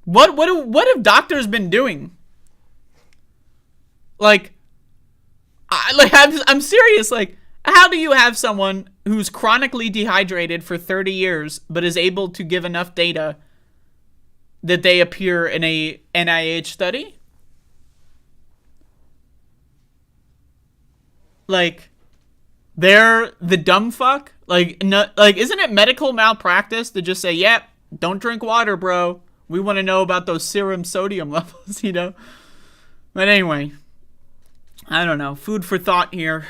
what have doctors been doing? I'm serious. Like, how do you have someone who's chronically dehydrated for 30 years but is able to give enough data that they appear in a NIH study? Like, they're the dumb fuck? Like, no, like, isn't it medical malpractice to just say, yep, don't drink water, bro. We want to know about those serum sodium levels, But anyway, I don't know. Food for thought here.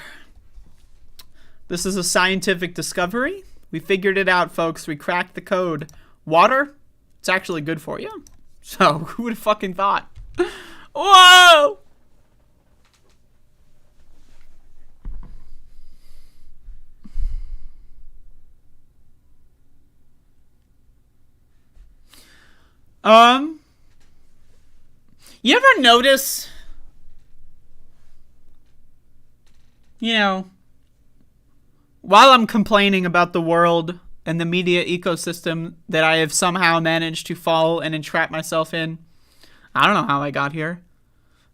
This is a scientific discovery. We figured it out, folks. We cracked the code. Water, it's actually good for you. So, who would have fucking thought? Whoa! You ever notice, while I'm complaining about the world and the media ecosystem that I have somehow managed to fall and entrap myself in, I don't know how I got here.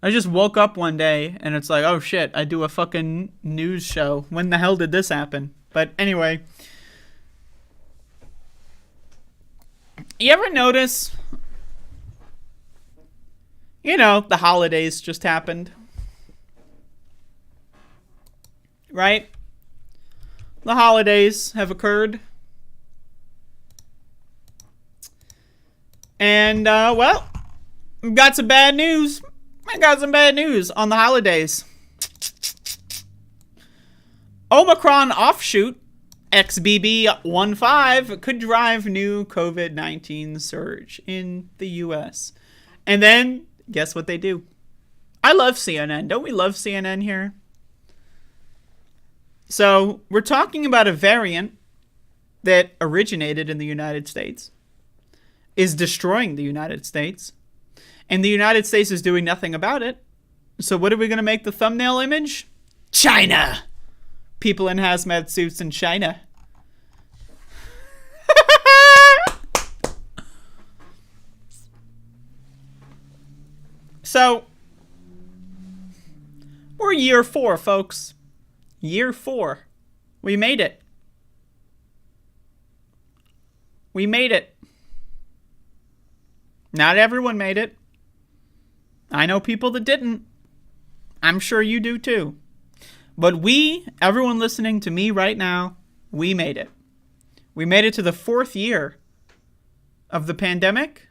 I just woke up one day and it's like, oh shit, I do a fucking news show. When the hell did this happen? But anyway, you ever notice, the holidays just happened, right? The holidays have occurred. And, well, I've got some bad news. I got some bad news on the holidays. Omicron offshoot XBB.1.5 could drive new COVID-19 surge in the U.S. And then, guess what they do? I love CNN. Don't we love CNN here? So, we're talking about a variant that originated in the United States, is destroying the United States, and the United States is doing nothing about it. So what are we going to make the thumbnail image? China! People in hazmat suits in China. So, we're year 4, folks. Year 4. We made it. We made it. Not everyone made it. I know people that didn't. I'm sure you do too. But everyone listening to me right now, we made it. We made it to the 4th year of the pandemic.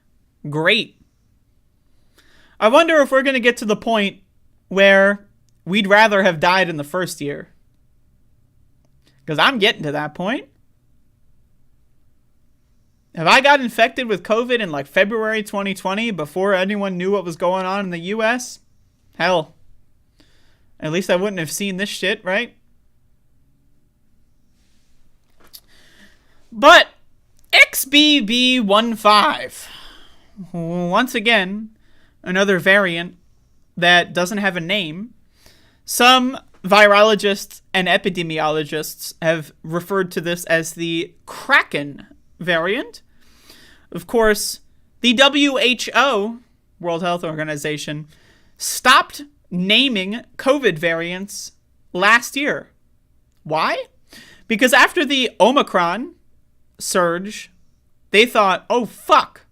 Great. I wonder if we're going to get to the point where we'd rather have died in the 1st year. Because I'm getting to that point. If I got infected with COVID in like February 2020 before anyone knew what was going on in the US, hell, at least I wouldn't have seen this shit, right? But XBB.1.5, once again, another variant that doesn't have a name. Some virologists and epidemiologists have referred to this as the Kraken variant. Of course, the WHO, World Health Organization, stopped naming COVID variants last year. Why? Because after the Omicron surge, they thought, oh fuck,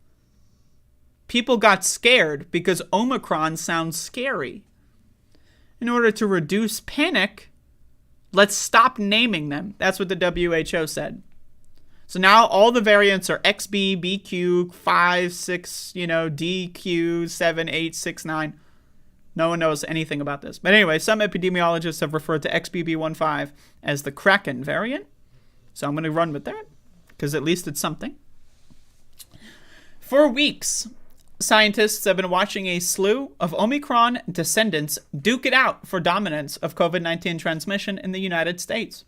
people got scared because Omicron sounds scary. In order to reduce panic, let's stop naming them. That's what the WHO said. So now all the variants are XB, BQ, 5, 6, DQ, 7, 8, 6, 9. No one knows anything about this. But anyway, some epidemiologists have referred to XBB.1.5 as the Kraken variant. So I'm going to run with that, because at least it's something. For weeks, scientists have been watching a slew of Omicron descendants duke it out for dominance of COVID-19 transmission in the United States,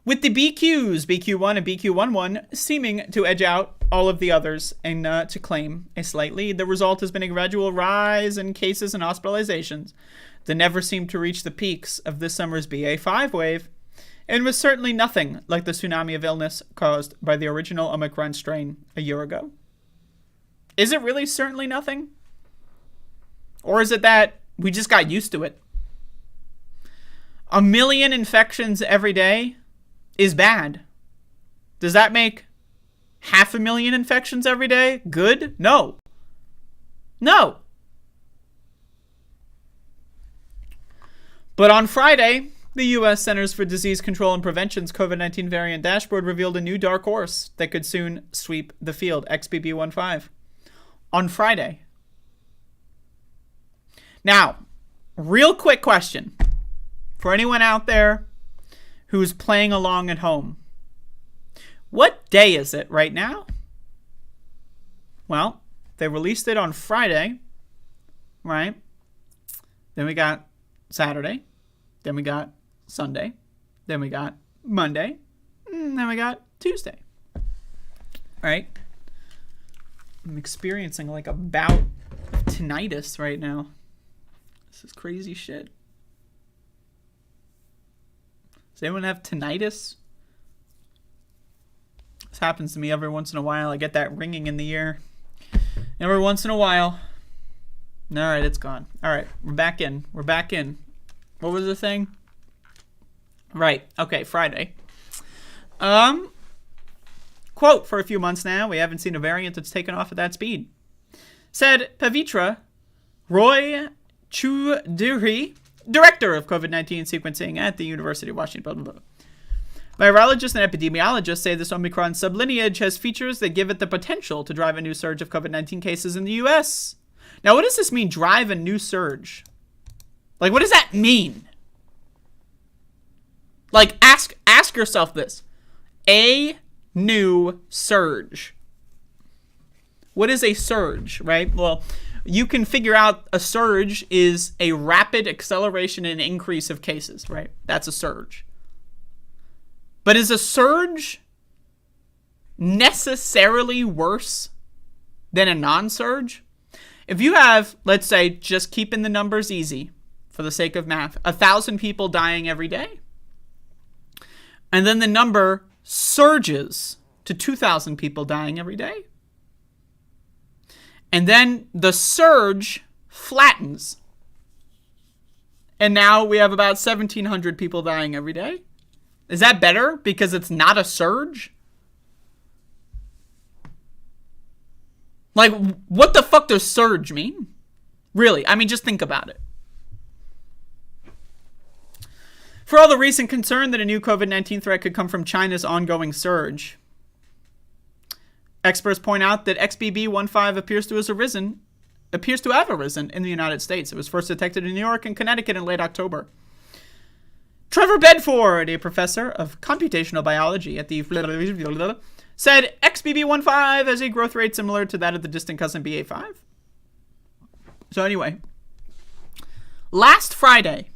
with the BQs, BQ1 and BQ11, seeming to edge out all of the others and to claim a slight lead. The result has been a gradual rise in cases and hospitalizations that never seemed to reach the peaks of this summer's BA5 wave, and was certainly nothing like the tsunami of illness caused by the original Omicron strain a year ago. Is it really certainly nothing? Or is it that we just got used to it? 1 million infections every day is bad. Does that make 500,000 infections every day good? No. No. But on Friday, the U.S. Centers for Disease Control and Prevention's COVID-19 variant dashboard revealed a new dark horse that could soon sweep the field, XBB.1.5. On Friday. Now, real quick question for anyone out there who's playing along at home. What day is it right now? Well, they released it on Friday, right? Then we got Saturday. Then we got Sunday. Then we got Monday. And then we got Tuesday. Right? I'm experiencing like a bout of tinnitus right now. This is crazy shit. Does anyone have tinnitus? This happens to me every once in a while. I get that ringing in the ear. Every once in a while. All right, it's gone. All right, we're back in. We're back in. What was the thing? Right. Okay, Friday. Quote, for a few months now, we haven't seen a variant that's taken off at that speed. Said Pavitra Roy Choudhury, director of COVID-19 sequencing at the University of Washington. Blah, blah, blah. Virologists and epidemiologists say this Omicron sublineage has features that give it the potential to drive a new surge of COVID-19 cases in the U.S. Now, what does this mean, drive a new surge? Like, what does that mean? Like, ask yourself this. A new surge. What is a surge, right? Well, you can figure out a surge is a rapid acceleration and increase of cases, right? That's a surge. But is a surge necessarily worse than a non-surge? If you have, let's say, just keeping the numbers easy for the sake of math, 1,000 people dying every day, and then the number surges to 2,000 people dying every day, and then the surge flattens, and now we have about 1,700 people dying every day. Is that better because it's not a surge? Like, what the fuck does surge mean? Really, I mean, just think about it. For all the recent concern that a new COVID-19 threat could come from China's ongoing surge, experts point out that XBB.1.5 appears to have arisen in the United States. It was first detected in New York and Connecticut in late October. Trevor Bedford, a professor of computational biology at the said XBB.1.5 has a growth rate similar to that of the distant cousin BA.5. So anyway, last Friday,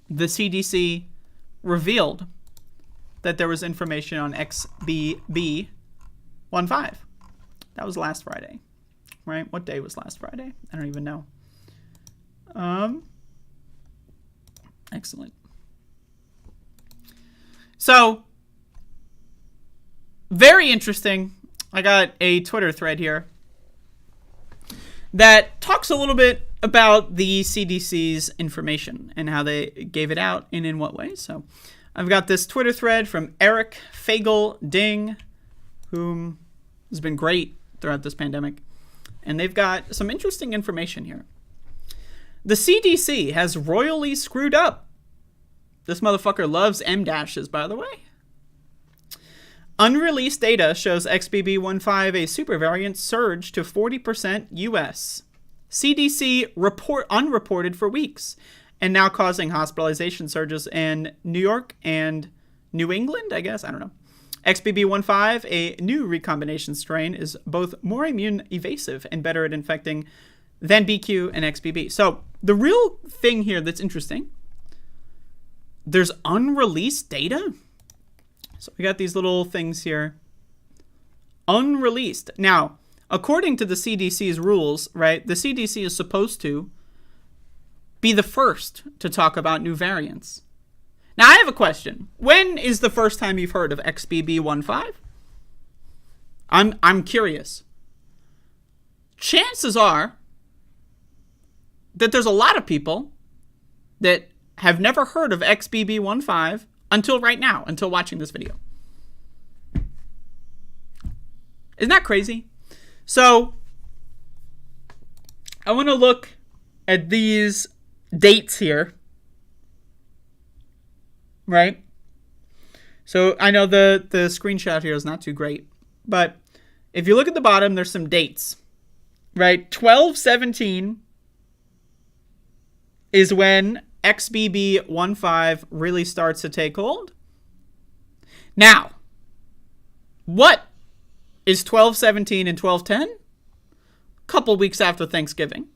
the CDC revealed that there was information on XBB.1.5. That was last Friday. Right? What day was last Friday? I don't even know. Excellent. So, very interesting. I got a Twitter thread here that talks a little bit about the CDC's information and how they gave it out and in what way. So, I've got this Twitter thread from Eric Fagel Ding, whom has been great throughout this pandemic. And they've got some interesting information here. The CDC has royally screwed up. This motherfucker loves M-dashes, by the way. Unreleased data shows XBB.1.5 a supervariant surge to 40% US. CDC unreported for weeks, and now causing hospitalization surges in New York and New England, I guess? I don't know. XBB.1.5, a new recombination strain, is both more immune evasive and better at infecting than BQ and XBB. So the real thing here that's interesting, there's unreleased data. So we got these little things here. Unreleased. Now, according to the CDC's rules, right, the CDC is supposed to be the first to talk about new variants. Now, I have a question. When is the first time you've heard of XBB.1.5? I'm curious. Chances are that there's a lot of people that have never heard of XBB.1.5 until right now, until watching this video. Isn't that crazy? So, I want to look at these dates here. Right? So I know the screenshot here is not too great, but if you look at the bottom, there's some dates, right? 12/17 is when XBB.1.5 really starts to take hold. Now, what is 12/17 and 12/10? A couple weeks after Thanksgiving,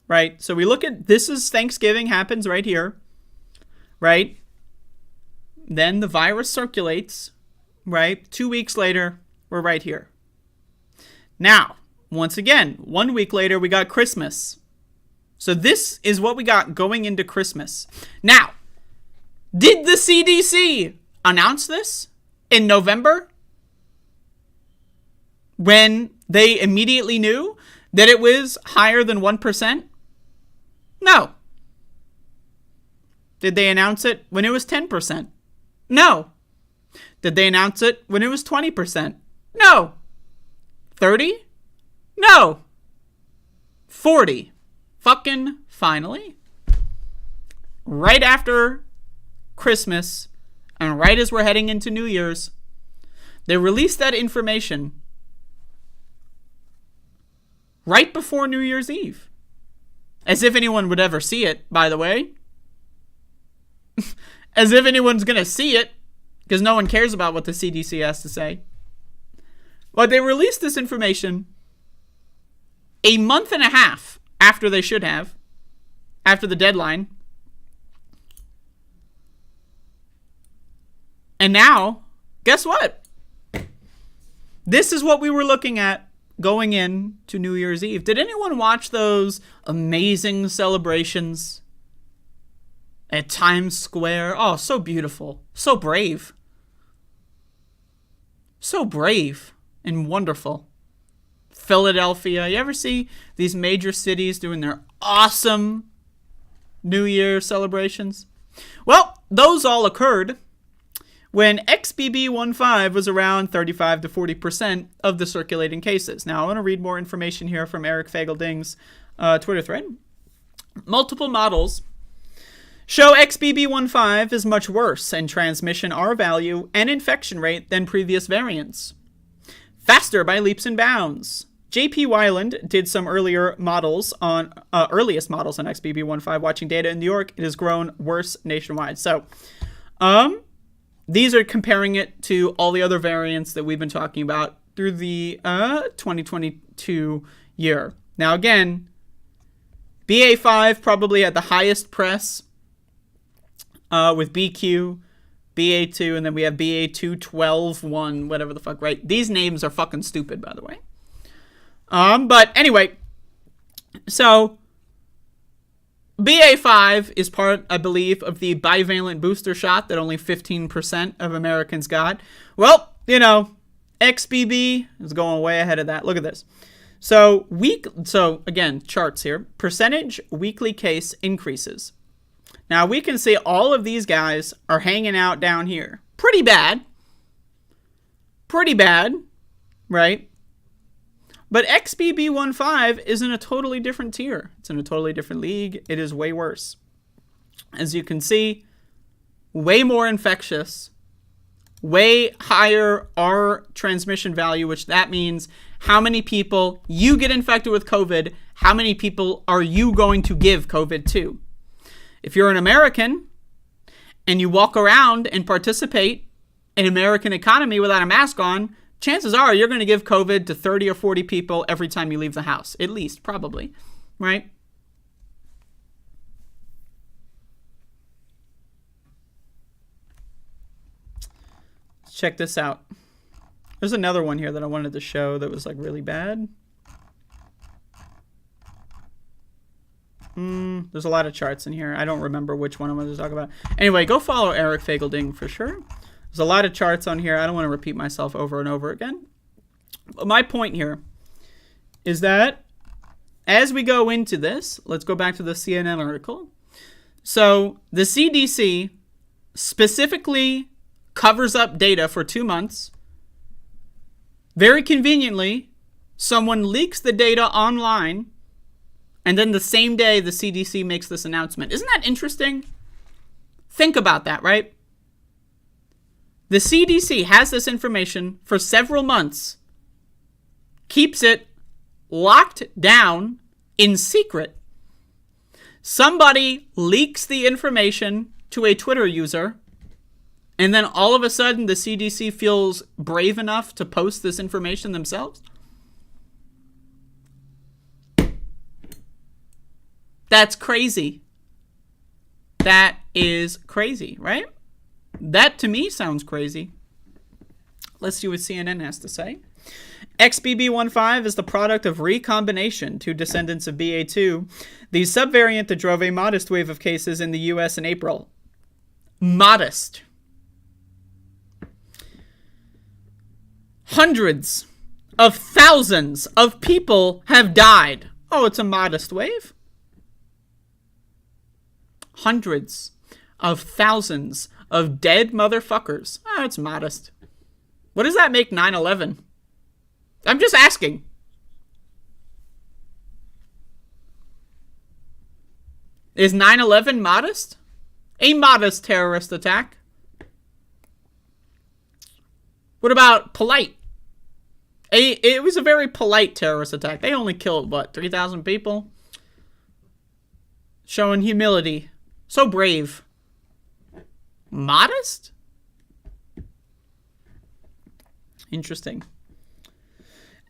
right? So we look at, this is Thanksgiving, happens right here, right? Then the virus circulates, right? 2 weeks later, we're right here. Now, once again, 1 week later, we got Christmas. So this is what we got going into Christmas. Now, did the CDC announce this in November when they immediately knew that it was higher than 1%? No. Did they announce it when it was 10%? No. Did they announce it when it was 20%? No. 30? No. 40. Fucking finally. Right after Christmas and right as we're heading into New Year's, they released that information right before New Year's Eve. As if anyone would ever see it, by the way. As if anyone's going to see it, because no one cares about what the CDC has to say. But they released this information a month and a half after they should have, after the deadline. And now, guess what? This is what we were looking at going in to New Year's Eve. Did anyone watch those amazing celebrations at Times Square? Oh, so beautiful. So brave. So brave and wonderful. Philadelphia. You ever see these major cities doing their awesome New Year celebrations? Well, those all occurred when XBB.1.5 was around 35 to 40% of the circulating cases. Now, I want to read more information here from Eric Fagel-Ding's Twitter thread. Multiple models show XBB.1.5 is much worse in transmission R value and infection rate than previous variants. Faster by leaps and bounds. J.P. Weiland did some earliest models on XBB.1.5. Watching data in New York, it has grown worse nationwide. So, these are comparing it to all the other variants that we've been talking about through the 2022 year. Now, again, BA.5 probably had the highest press with BQ, BA.2, and then we have BA.2.12.1, whatever the fuck, right? These names are fucking stupid, by the way. But anyway, so BA.5 is part, I believe, of the bivalent booster shot that only 15% of Americans got. Well, you know, XBB is going way ahead of that. Look at this. So again, charts here. Percentage weekly case increases. Now, we can see all of these guys are hanging out down here. Pretty bad. Pretty bad, right? But XBB.1.5 is in a totally different tier. It's in a totally different league. It is way worse. As you can see, way more infectious, way higher R transmission value, which that means how many people you get infected with COVID, how many people are you going to give COVID to? If you're an American and you walk around and participate in American economy without a mask on, chances are you're going to give COVID to 30 or 40 people every time you leave the house. At least, probably. Right? Let's check this out. There's another one here that I wanted to show that was like really bad. There's a lot of charts in here. I don't remember which one I wanted to talk about. Anyway, go follow Eric Fagel-Ding for sure. There's a lot of charts on here. I don't want to repeat myself over and over again. But my point here is that as we go into this, let's go back to the CNN article. So the CDC specifically covers up data for 2 months. Very conveniently, someone leaks the data online, and then the same day the CDC makes this announcement. Isn't that interesting? Think about that, right? The CDC has this information for several months, keeps it locked down in secret, Somebody leaks the information to a Twitter user, and then all of a sudden the CDC feels brave enough to post this information themselves? That's crazy. That is crazy, right? That to me sounds crazy. Let's see what CNN has to say. XBB.1.5 is the product of recombination, two descendants of BA.2, the subvariant that drove a modest wave of cases in the U.S. in April. Modest. Hundreds of thousands of people have died. Oh, it's a modest wave? Hundreds of thousands of dead motherfuckers. Oh, it's modest. What does that make 9/11? I'm just asking. Is 9/11 modest? A modest terrorist attack. What about polite? It was a very polite terrorist attack. They only killed, 3,000 people? Showing humility. So brave. Modest? Interesting.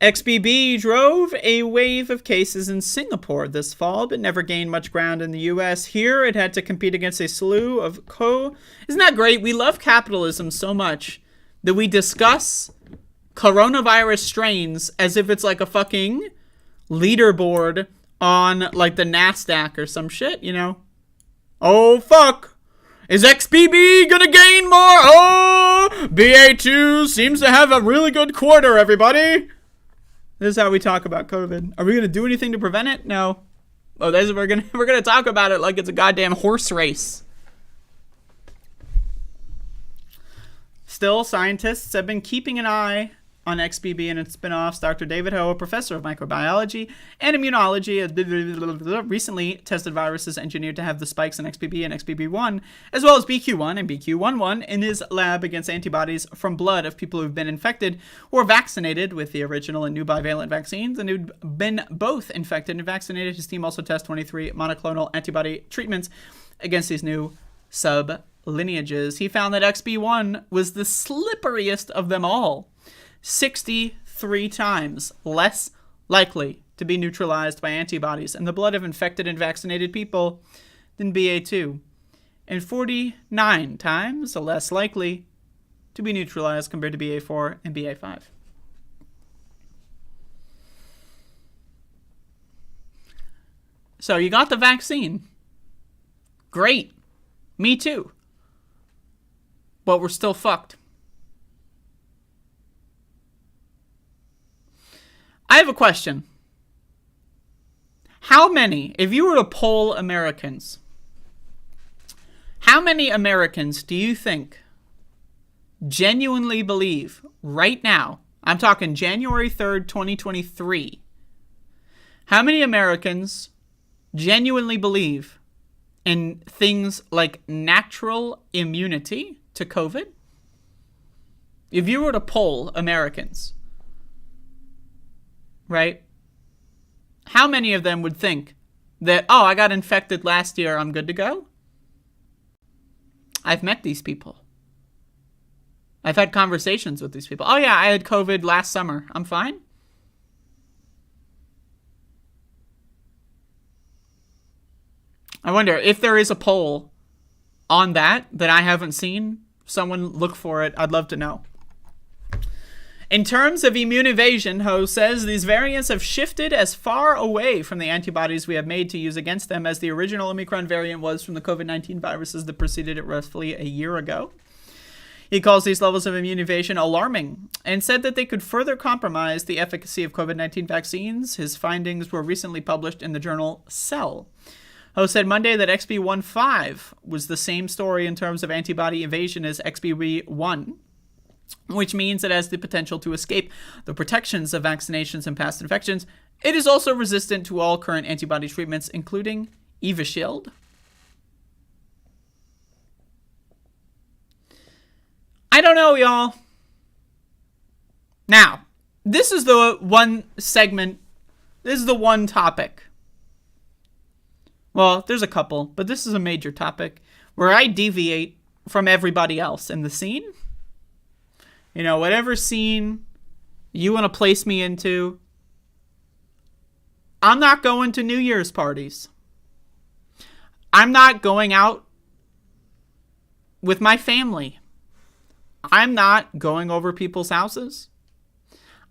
XBB drove a wave of cases in Singapore this fall, but never gained much ground in the U.S. Here, it had to compete against a slew of Isn't that great? We love capitalism so much that we discuss coronavirus strains as if it's like a fucking leaderboard on, like, the NASDAQ or some shit, you know? Oh, fuck. Is XBB gonna gain more? Oh, BA.2 seems to have a really good quarter, everybody. This is how we talk about COVID. Are we gonna do anything to prevent it? No. Oh, we're gonna talk about it like it's a goddamn horse race. Still, scientists have been keeping an eye on XBB and its spin-offs. Dr. David Ho, a professor of microbiology and immunology, has recently tested viruses engineered to have the spikes in XBB and XBB1, as well as BQ1 and BQ11 in his lab against antibodies from blood of people who've been infected or vaccinated with the original and new bivalent vaccines and who'd been both infected and vaccinated. His team also tested 23 monoclonal antibody treatments against these new sub-lineages. He found that XB1 was the slipperiest of them all. 63 times less likely to be neutralized by antibodies in the blood of infected and vaccinated people than BA.2, and 49 times less likely to be neutralized compared to BA.4 and BA.5. So you got the vaccine. Great. Me too. But we're still fucked. I have a question. How many, if you were to poll Americans, how many Americans do you think genuinely believe right now, I'm talking January 3rd, 2023, how many Americans genuinely believe in things like natural immunity to COVID? If you were to poll Americans, right? How many of them would think that, oh, I got infected last year, I'm good to go? I've met these people. I've had conversations with these people. Oh yeah, I had COVID last summer. I'm fine. I wonder if there is a poll on that I haven't seen. Someone look for it. I'd love to know. In terms of immune evasion, Ho says these variants have shifted as far away from the antibodies we have made to use against them as the original Omicron variant was from the COVID-19 viruses that preceded it roughly a year ago. He calls these levels of immune evasion alarming and said that they could further compromise the efficacy of COVID-19 vaccines. His findings were recently published in the journal Cell. Ho said Monday that XB.1.5 was the same story in terms of antibody evasion as XBB.1, which means it has the potential to escape the protections of vaccinations and past infections. It is also resistant to all current antibody treatments, including Evishield. I don't know, y'all. Now, this is the one segment, this is the one topic Well, there's a couple, but this is a major topic where I deviate from everybody else in the scene. You know, whatever scene you want to place me into, I'm not going to New Year's parties. I'm not going out with my family. I'm not going over people's houses.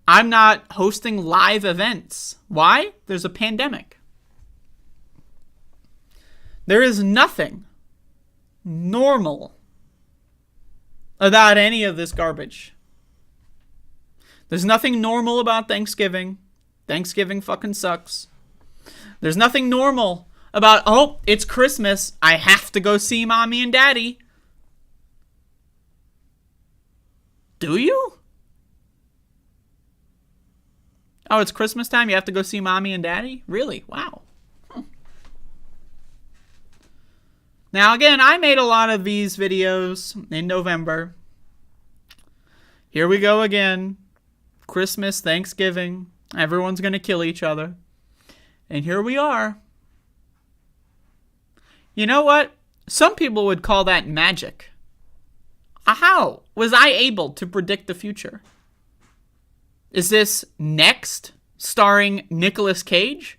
I'm not hosting live events. Why? There's a pandemic. There is nothing normal about any of this garbage. There's nothing normal about Thanksgiving. Thanksgiving fucking sucks. There's nothing normal about, oh, it's Christmas, I have to go see mommy and daddy. Do you? Oh, it's Christmas time, you have to go see mommy and daddy? Really? Wow. Now, again, I made a lot of these videos in November. Here we go again. Christmas, Thanksgiving. Everyone's going to kill each other. And here we are. You know what? Some people would call that magic. How was I able to predict the future? Is this Next, starring Nicolas Cage?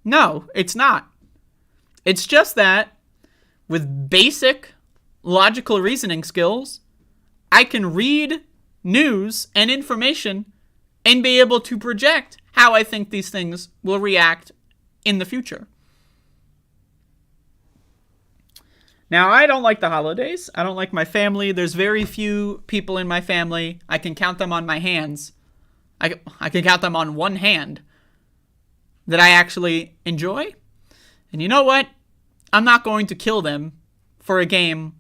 No, it's not. It's just that, with basic logical reasoning skills, I can read news and information and be able to project how I think these things will react in the future. Now, I don't like the holidays. I don't like my family. There's very few people in my family. I can count them on my hands. I can count them on one hand that I actually enjoy. And you know what? I'm not going to kill them for a game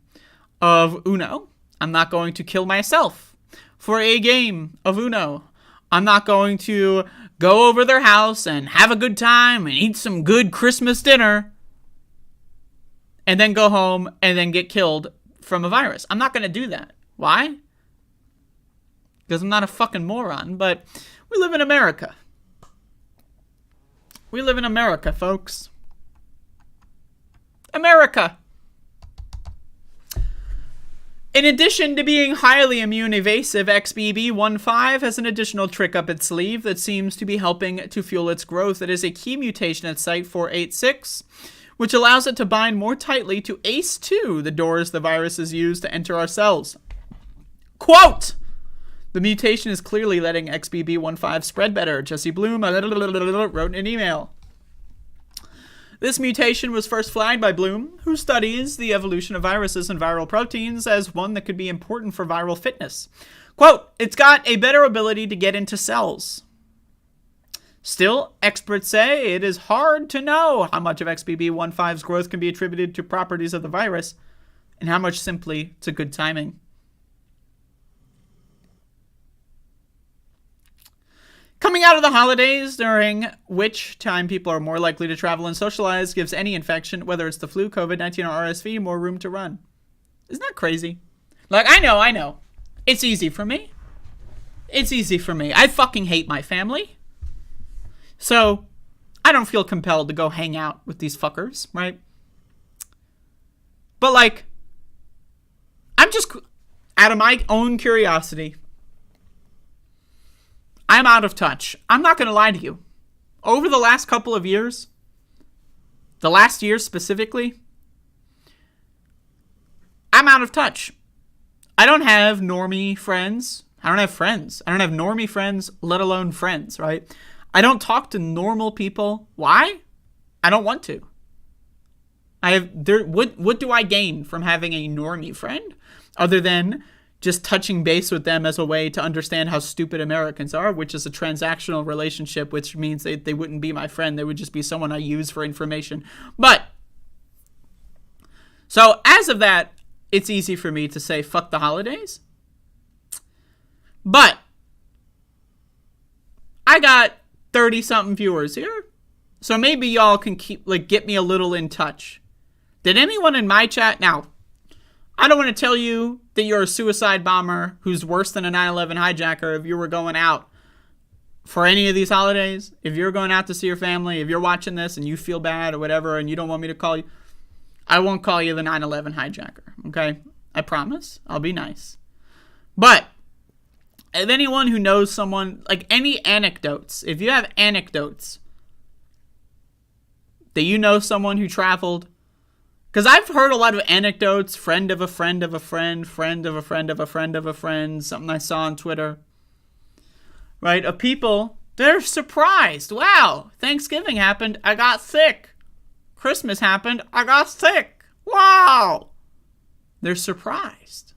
of Uno. I'm not going to kill myself for a game of Uno. I'm not going to go over their house and have a good time and eat some good Christmas dinner and then go home and then get killed from a virus. I'm not going to do that. Why? Because I'm not a fucking moron, but we live in America. We live in America, folks. America. In addition to being highly immune evasive, XBB.1.5 has an additional trick up its sleeve that seems to be helping to fuel its growth. It is a key mutation at Site 486, which allows it to bind more tightly to ACE2, the doors the virus is used to enter our cells. Quote! The mutation is clearly letting XBB.1.5 spread better. Jesse Bloom wrote in an email. This mutation was first flagged by Bloom, who studies the evolution of viruses and viral proteins, as one that could be important for viral fitness. Quote, it's got a better ability to get into cells. Still, experts say it is hard to know how much of XBB.1.5's growth can be attributed to properties of the virus and how much simply to good timing. Coming out of the holidays, during which time people are more likely to travel and socialize, gives any infection, whether it's the flu, COVID-19, or RSV, more room to run. Isn't that crazy? Like, I know. It's easy for me. It's easy for me. I fucking hate my family. So, I don't feel compelled to go hang out with these fuckers, right? But, like, I'm just, out of my own curiosity, I'm out of touch. I'm not going to lie to you. Over the last couple of years, the last year specifically, I'm out of touch. I don't have normie friends. I don't have friends. I don't have normie friends, let alone friends, right? I don't talk to normal people. Why? I don't want to. What do I gain from having a normie friend other than just touching base with them as a way to understand how stupid Americans are, which is a transactional relationship, which means they wouldn't be my friend. They would just be someone I use for information. But, so as of that, it's easy for me to say, fuck the holidays. But, I got 30-something viewers here. So maybe y'all can get me a little in touch. Did anyone in my chat, now, I don't want to tell you that you're a suicide bomber who's worse than a 9/11 hijacker if you were going out for any of these holidays, if you're going out to see your family, if you're watching this and you feel bad or whatever and you don't want me to call you, I won't call you the 9/11 hijacker, okay? I promise. I'll be nice. But if anyone who knows someone, like any anecdotes, if you have anecdotes that you know someone who traveled, because I've heard a lot of anecdotes, friend of a friend of a friend, friend of a friend of a friend of a friend, something I saw on Twitter, right, of people, they're surprised. Wow, Thanksgiving happened, I got sick. Christmas happened, I got sick. Wow. They're surprised.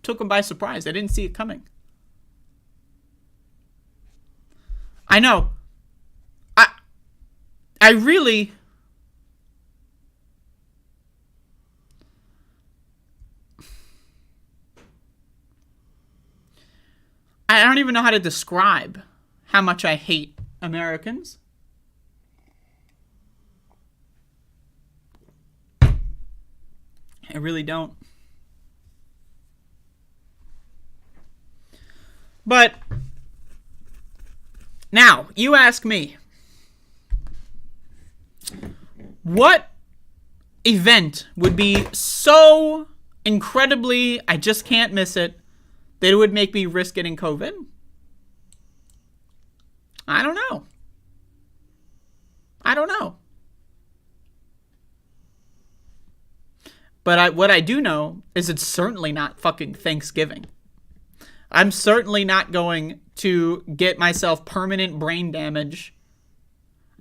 Took them by surprise. They didn't see it coming. I know. I really... I don't even know how to describe how much I hate Americans. I really don't. But now, you ask me, what event would be so incredibly, I just can't miss it, that it would make me risk getting COVID? I don't know. But what I do know is it's certainly not fucking Thanksgiving. I'm certainly not going to get myself permanent brain damage.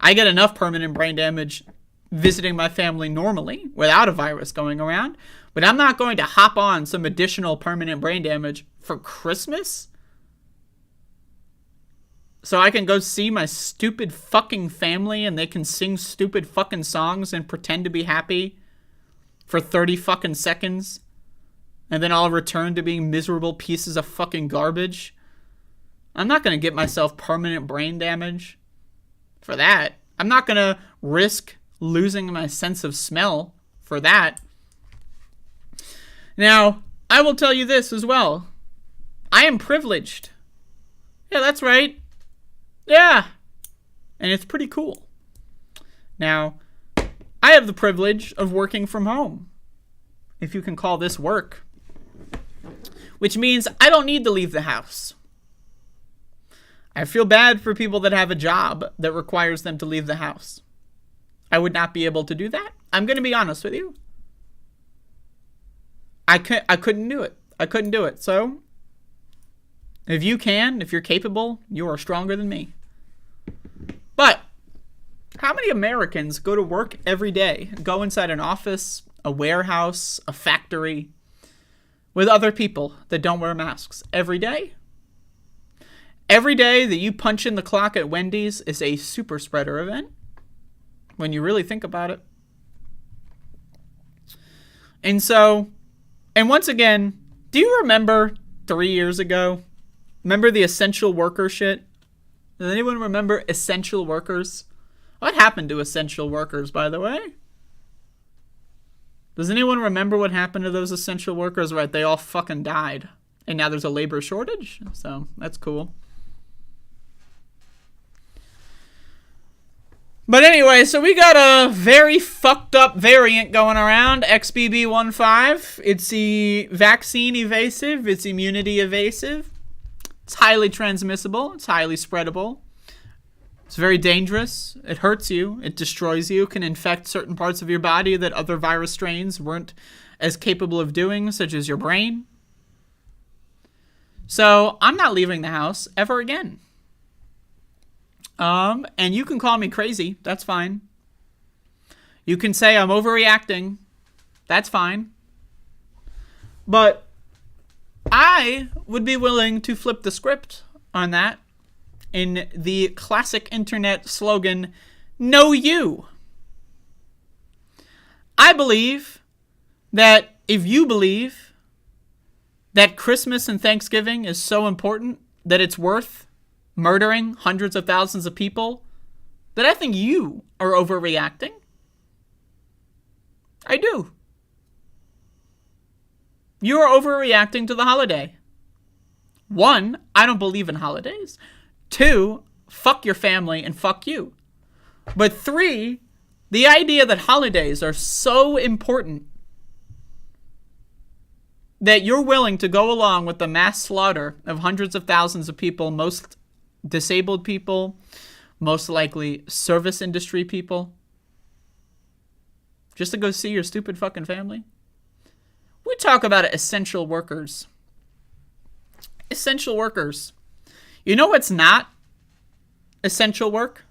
I get enough permanent brain damage visiting my family normally without a virus going around. But I'm not going to hop on some additional permanent brain damage for Christmas so I can go see my stupid fucking family and they can sing stupid fucking songs and pretend to be happy for 30 fucking seconds, and then I'll return to being miserable pieces of fucking garbage. I'm not going to get myself permanent brain damage for that. I'm not going to risk losing my sense of smell for that. Now, I will tell you this as well. I am privileged. Yeah, that's right. Yeah. And it's pretty cool. Now, I have the privilege of working from home, if you can call this work, which means I don't need to leave the house. I feel bad for people that have a job that requires them to leave the house. I would not be able to do that. I'm going to be honest with you. I couldn't do it. I couldn't do it. So, if you can, if you're capable, you are stronger than me. But how many Americans go to work every day, go inside an office, a warehouse, a factory, with other people that don't wear masks every day? Every day that you punch in the clock at Wendy's is a super spreader event, when you really think about it. And so, and once again, do you remember 3 years ago? Remember the essential worker shit? Does anyone remember essential workers? What happened to essential workers, by the way? Does anyone remember what happened to those essential workers? Right, they all fucking died. And now there's a labor shortage. So, that's cool. But anyway, so we got a very fucked up variant going around, XBB.1.5. It's the vaccine evasive. It's immunity evasive. It's highly transmissible. It's highly spreadable. It's very dangerous. It hurts you. It destroys you. It can infect certain parts of your body that other virus strains weren't as capable of doing, such as your brain. So I'm not leaving the house ever again. And you can call me crazy. That's fine. You can say I'm overreacting. That's fine. But I would be willing to flip the script on that in the classic internet slogan, "Know you." I believe that if you believe that Christmas and Thanksgiving is so important that it's worth murdering hundreds of thousands of people, that I think you are overreacting. I do. You are overreacting to the holiday. One, I don't believe in holidays. Two, fuck your family and fuck you. But three, the idea that holidays are so important that you're willing to go along with the mass slaughter of hundreds of thousands of people, most disabled people, most likely service industry people, just to go see your stupid fucking family. We talk about essential workers. Essential workers. You know what's not essential work?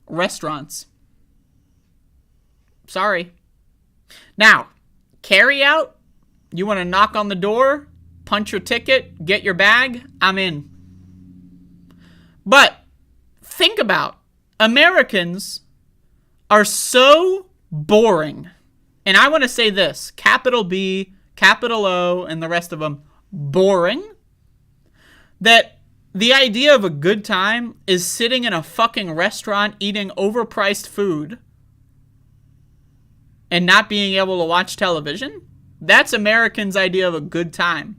Restaurants. Sorry. Now, carry out, you want to knock on the door, punch your ticket, get your bag, I'm in. But think about, Americans are so boring. And I want to say this, capital B, capital O, and the rest of them, boring, that the idea of a good time is sitting in a fucking restaurant eating overpriced food and not being able to watch television. That's Americans' idea of a good time.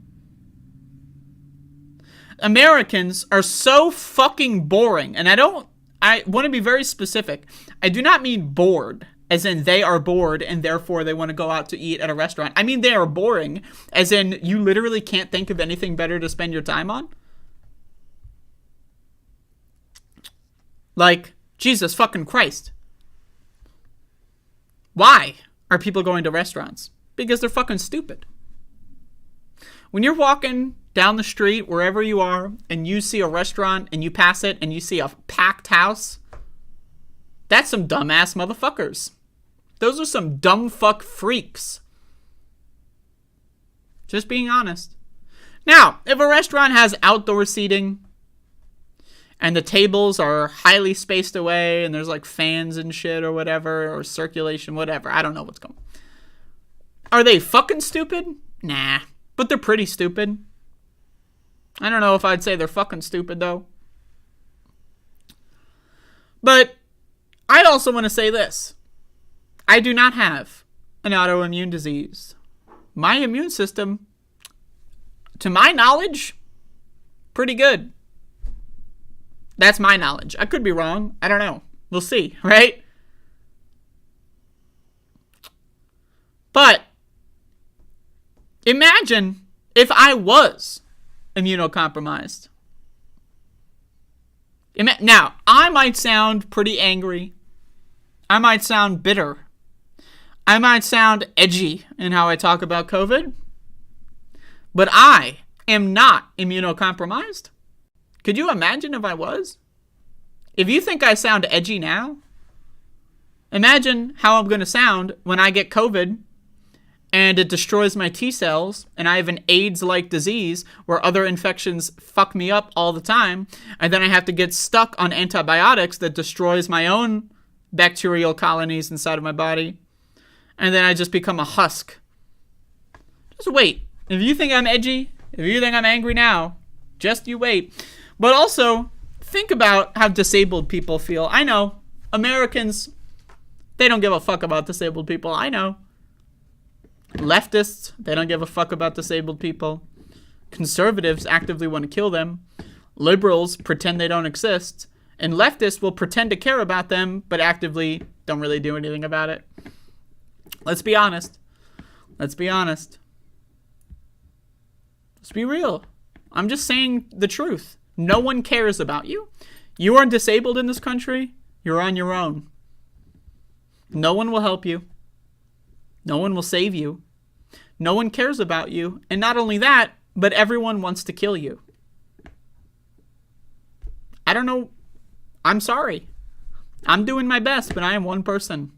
Americans are so fucking boring. And I want to be very specific. I do not mean bored, as in they are bored and therefore they want to go out to eat at a restaurant. I mean they are boring, as in you literally can't think of anything better to spend your time on. Like, Jesus fucking Christ. Why are people going to restaurants? Because they're fucking stupid. When you're walking down the street, wherever you are, and you see a restaurant and you pass it and you see a packed house, that's some dumbass motherfuckers. Those are some dumb fuck freaks. Just being honest. Now, if a restaurant has outdoor seating and the tables are highly spaced away and there's like fans and shit or whatever, or circulation, whatever, I don't know what's going on. Are they fucking stupid? Nah, but they're pretty stupid. I don't know if I'd say they're fucking stupid though. But I also want to say this. I do not have an autoimmune disease. My immune system, to my knowledge, pretty good. That's my knowledge. I could be wrong. I don't know. We'll see, right? But imagine if I was immunocompromised. Now, I might sound pretty angry. I might sound bitter. I might sound edgy in how I talk about COVID. But I am not immunocompromised. Could you imagine if I was? If you think I sound edgy now, imagine how I'm going to sound when I get COVID and it destroys my T cells and I have an AIDS-like disease where other infections fuck me up all the time, and then I have to get stuck on antibiotics that destroys my own bacterial colonies inside of my body, and then I just become a husk. Just wait. If you think I'm edgy, if you think I'm angry now, just you wait. But also, think about how disabled people feel. I know, Americans, they don't give a fuck about disabled people. I know. Leftists, they don't give a fuck about disabled people. Conservatives actively want to kill them. Liberals pretend they don't exist. And leftists will pretend to care about them, but actively don't really do anything about it. Let's be honest. Let's be honest. Let's be real. I'm just saying the truth. No one cares about you. You are disabled in this country. You're on your own. No one will help you. No one will save you. No one cares about you. And not only that, but everyone wants to kill you. I don't know. I'm sorry. I'm doing my best, but I am one person.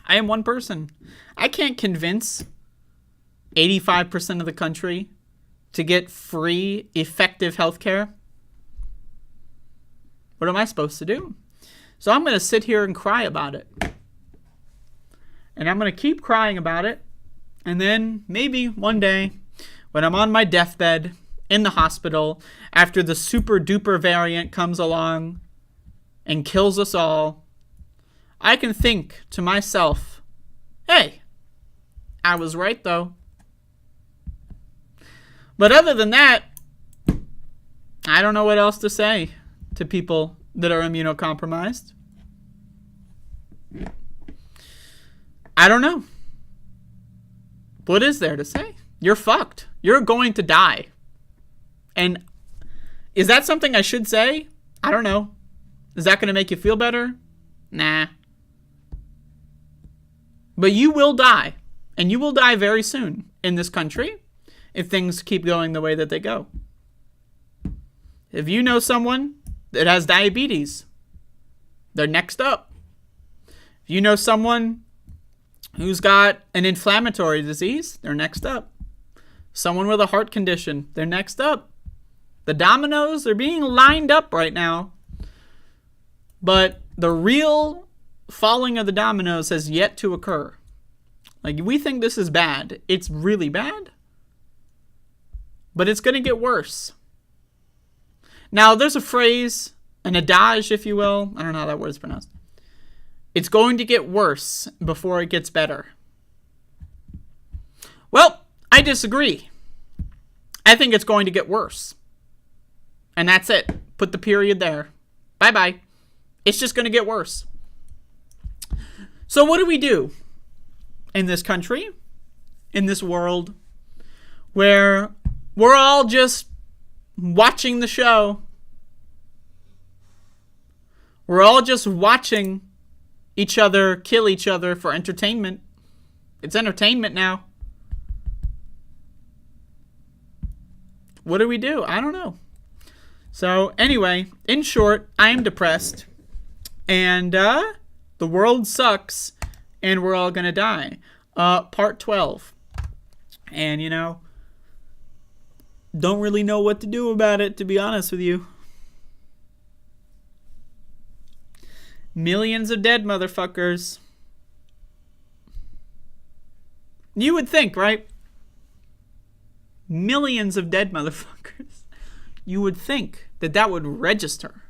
I am one person. I can't convince 85% of the country to get free, effective healthcare. What am I supposed to do? So I'm going to sit here and cry about it. And I'm going to keep crying about it. And then maybe one day, when I'm on my deathbed in the hospital, after the super duper variant comes along and kills us all, I can think to myself, hey, I was right though. But other than that, I don't know what else to say to people that are immunocompromised. I don't know. What is there to say? You're fucked. You're going to die. And is that something I should say? I don't know. Is that going to make you feel better? Nah. But you will die. And you will die very soon in this country if things keep going the way that they go. If you know someone that has diabetes, they're next up. If you know someone who's got an inflammatory disease, they're next up. Someone with a heart condition, they're next up. The dominoes are being lined up right now. But the real falling of the dominoes has yet to occur. Like, we think this is bad. It's really bad. But it's going to get worse. Now, there's a phrase, an adage, if you will. I don't know how that word's pronounced. It's going to get worse before it gets better. Well, I disagree. I think it's going to get worse. And that's it. Put the period there. Bye-bye. It's just going to get worse. So what do we do in this country, in this world, where we're all just watching the show? We're all just watching each other kill each other for entertainment. It's entertainment now. What do we do? I don't know. So anyway, in short, I am depressed. And the world sucks. And we're all going to die. Part 12. And, you know, don't really know what to do about it, to be honest with you. Millions of dead motherfuckers. You would think, right? Millions of dead motherfuckers. You would think that that would register.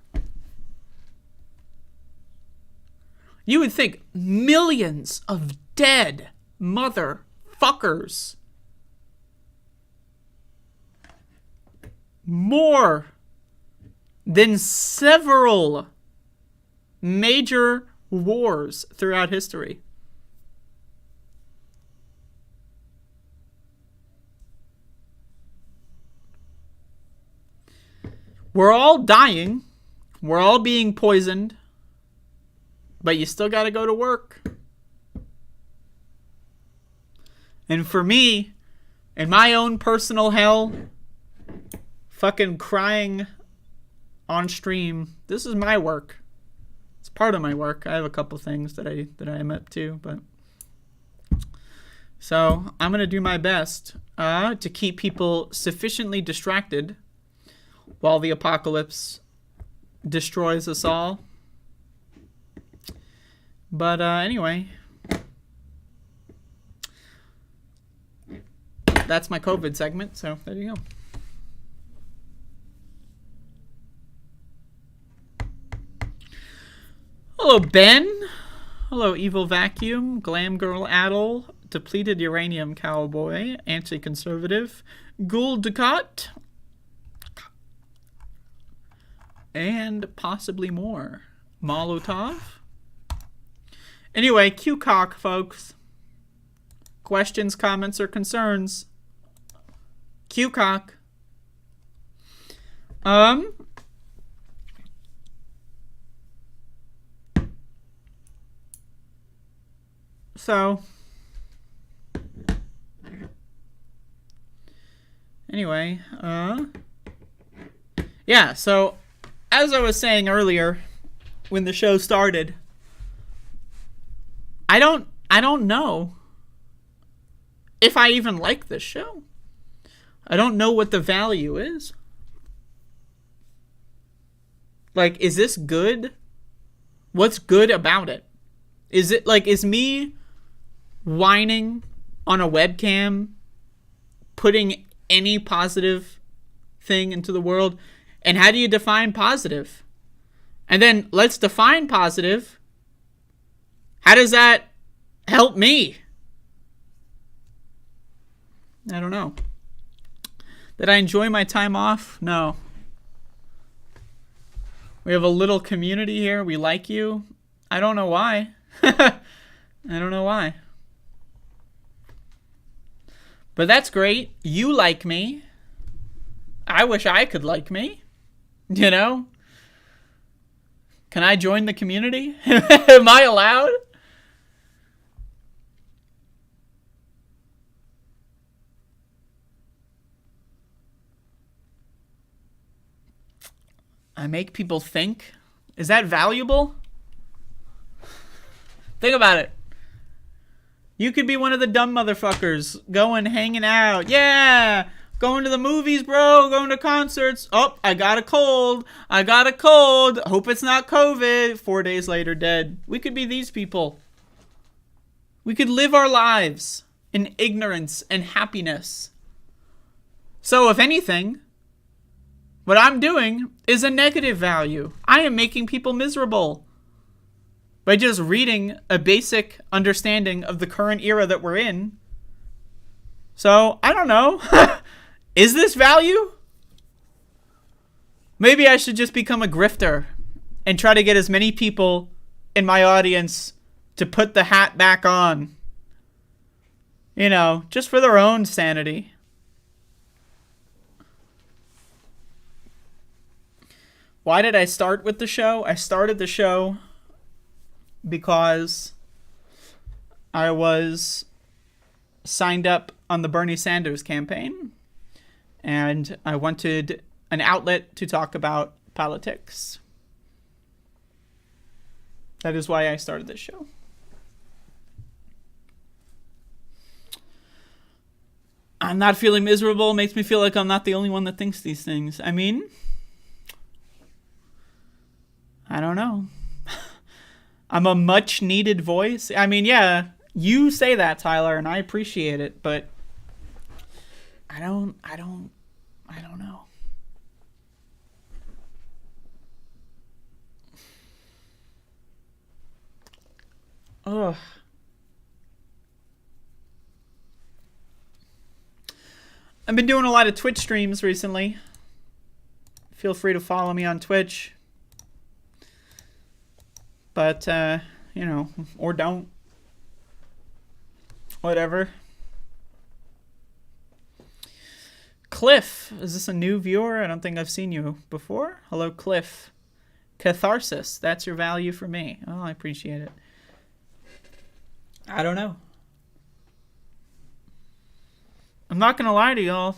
You would think millions of dead motherfuckers. More than several major wars throughout history. We're all dying. We're all being poisoned. But you still got to go to work. And for me, in my own personal hell, fucking crying on stream, this is my work. It's part of my work. I have a couple things that I'm up to, but so I'm gonna do my best to keep people sufficiently distracted while the apocalypse destroys us all. But anyway, that's my COVID segment, so there you go. Hello, Ben. Hello, Evil Vacuum, Glam Girl Adel, Depleted Uranium Cowboy, Anti-Conservative, Ghoul Ducat, and possibly more. Molotov. Anyway, Q-Cock, folks. Questions, comments, or concerns? Q-Cock. So, anyway, yeah, so, as I was saying earlier, when the show started, I don't know if I even like this show. I don't know what the value is. Like, is this good? What's good about it? Is it, like, is me whining on a webcam putting any positive thing into the world? And how do you define positive? And then let's define positive. How does that help me? I don't know. Did I enjoy my time off? No. We have a little community here. We like you. I don't know why. I don't know why. But that's great. You like me. I wish I could like me. You know? Can I join the community? Am I allowed? I make people think. Is that valuable? Think about it. You could be one of the dumb motherfuckers going, hanging out. Yeah, going to the movies, bro. Going to concerts. Oh, I got a cold. Hope it's not COVID. 4 days later, dead. We could be these people. We could live our lives in ignorance and happiness. So, if anything, what I'm doing is a negative value. I am making people miserable by just reading a basic understanding of the current era that we're in. So, I don't know. Is this value? Maybe I should just become a grifter and try to get as many people in my audience to put the hat back on. You know, just for their own sanity. Why did I start with the show? I started the show because I was signed up on the Bernie Sanders campaign, and I wanted an outlet to talk about politics. That is why I started this show. I'm not feeling miserable. Makes me feel like I'm not the only one that thinks these things. I mean, I don't know. I'm a much needed voice. I mean, yeah, you say that, Tyler, and I appreciate it, but I don't know. Ugh. I've been doing a lot of Twitch streams recently. Feel free to follow me on Twitch. But, you know, or don't. Whatever. Cliff. Is this a new viewer? I don't think I've seen you before. Hello, Cliff. Catharsis. That's your value for me. Oh, I appreciate it. I don't know. I'm not going to lie to y'all.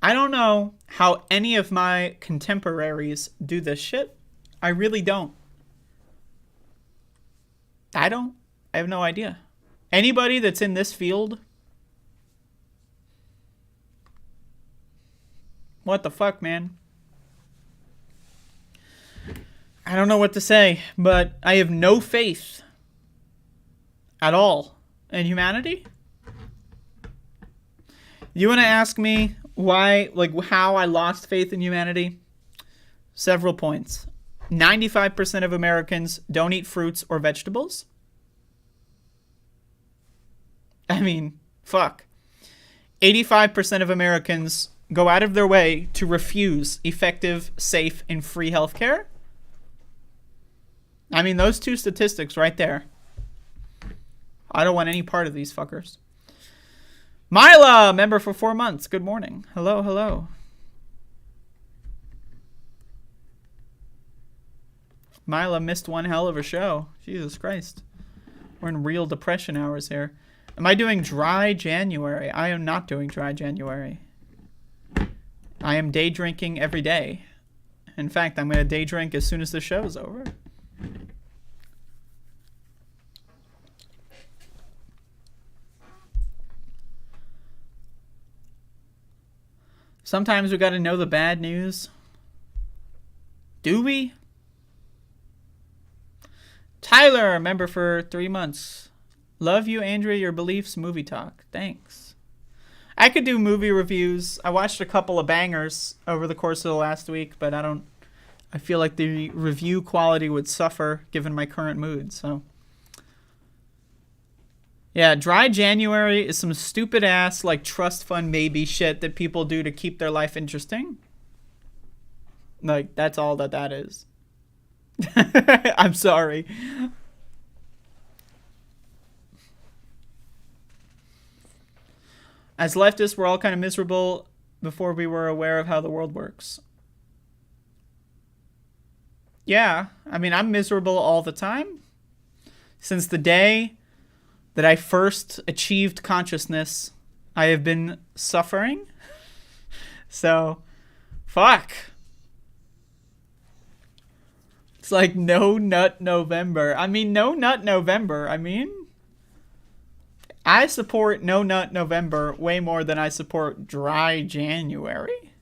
I don't know how any of my contemporaries do this shit. I really don't. I have no idea. Anybody that's in this field? What the fuck, man? I don't know what to say, but I have no faith at all in humanity. You want to ask me why, like how I lost faith in humanity? Several points. 95% of Americans don't eat fruits or vegetables. I mean, fuck. 85% of Americans go out of their way to refuse effective, safe, and free healthcare. I mean, those two statistics right there. I don't want any part of these fuckers. Myla, member for 4 months. Good morning. Hello, hello. Myla missed one hell of a show. Jesus Christ. We're in real depression hours here. Am I doing dry January? I am not doing dry January. I am day drinking every day. In fact, I'm going to day drink as soon as the show is over. Sometimes we got to know the bad news. Do we? Tyler, member for 3 months. Love you, Andrea, your beliefs, movie talk. Thanks. I could do movie reviews. I watched a couple of bangers over the course of the last week, but I feel like the review quality would suffer given my current mood, so. Yeah, dry January is some stupid ass like trust fund maybe shit that people do to keep their life interesting. Like, that's all that is. I'm sorry. As leftists, we're all kind of miserable before we were aware of how the world works. Yeah, I mean, I'm miserable all the time. Since the day that I first achieved consciousness, I have been suffering. So, fuck. It's like no nut November. I mean, no nut November. I mean, I support no nut November way more than I support dry January.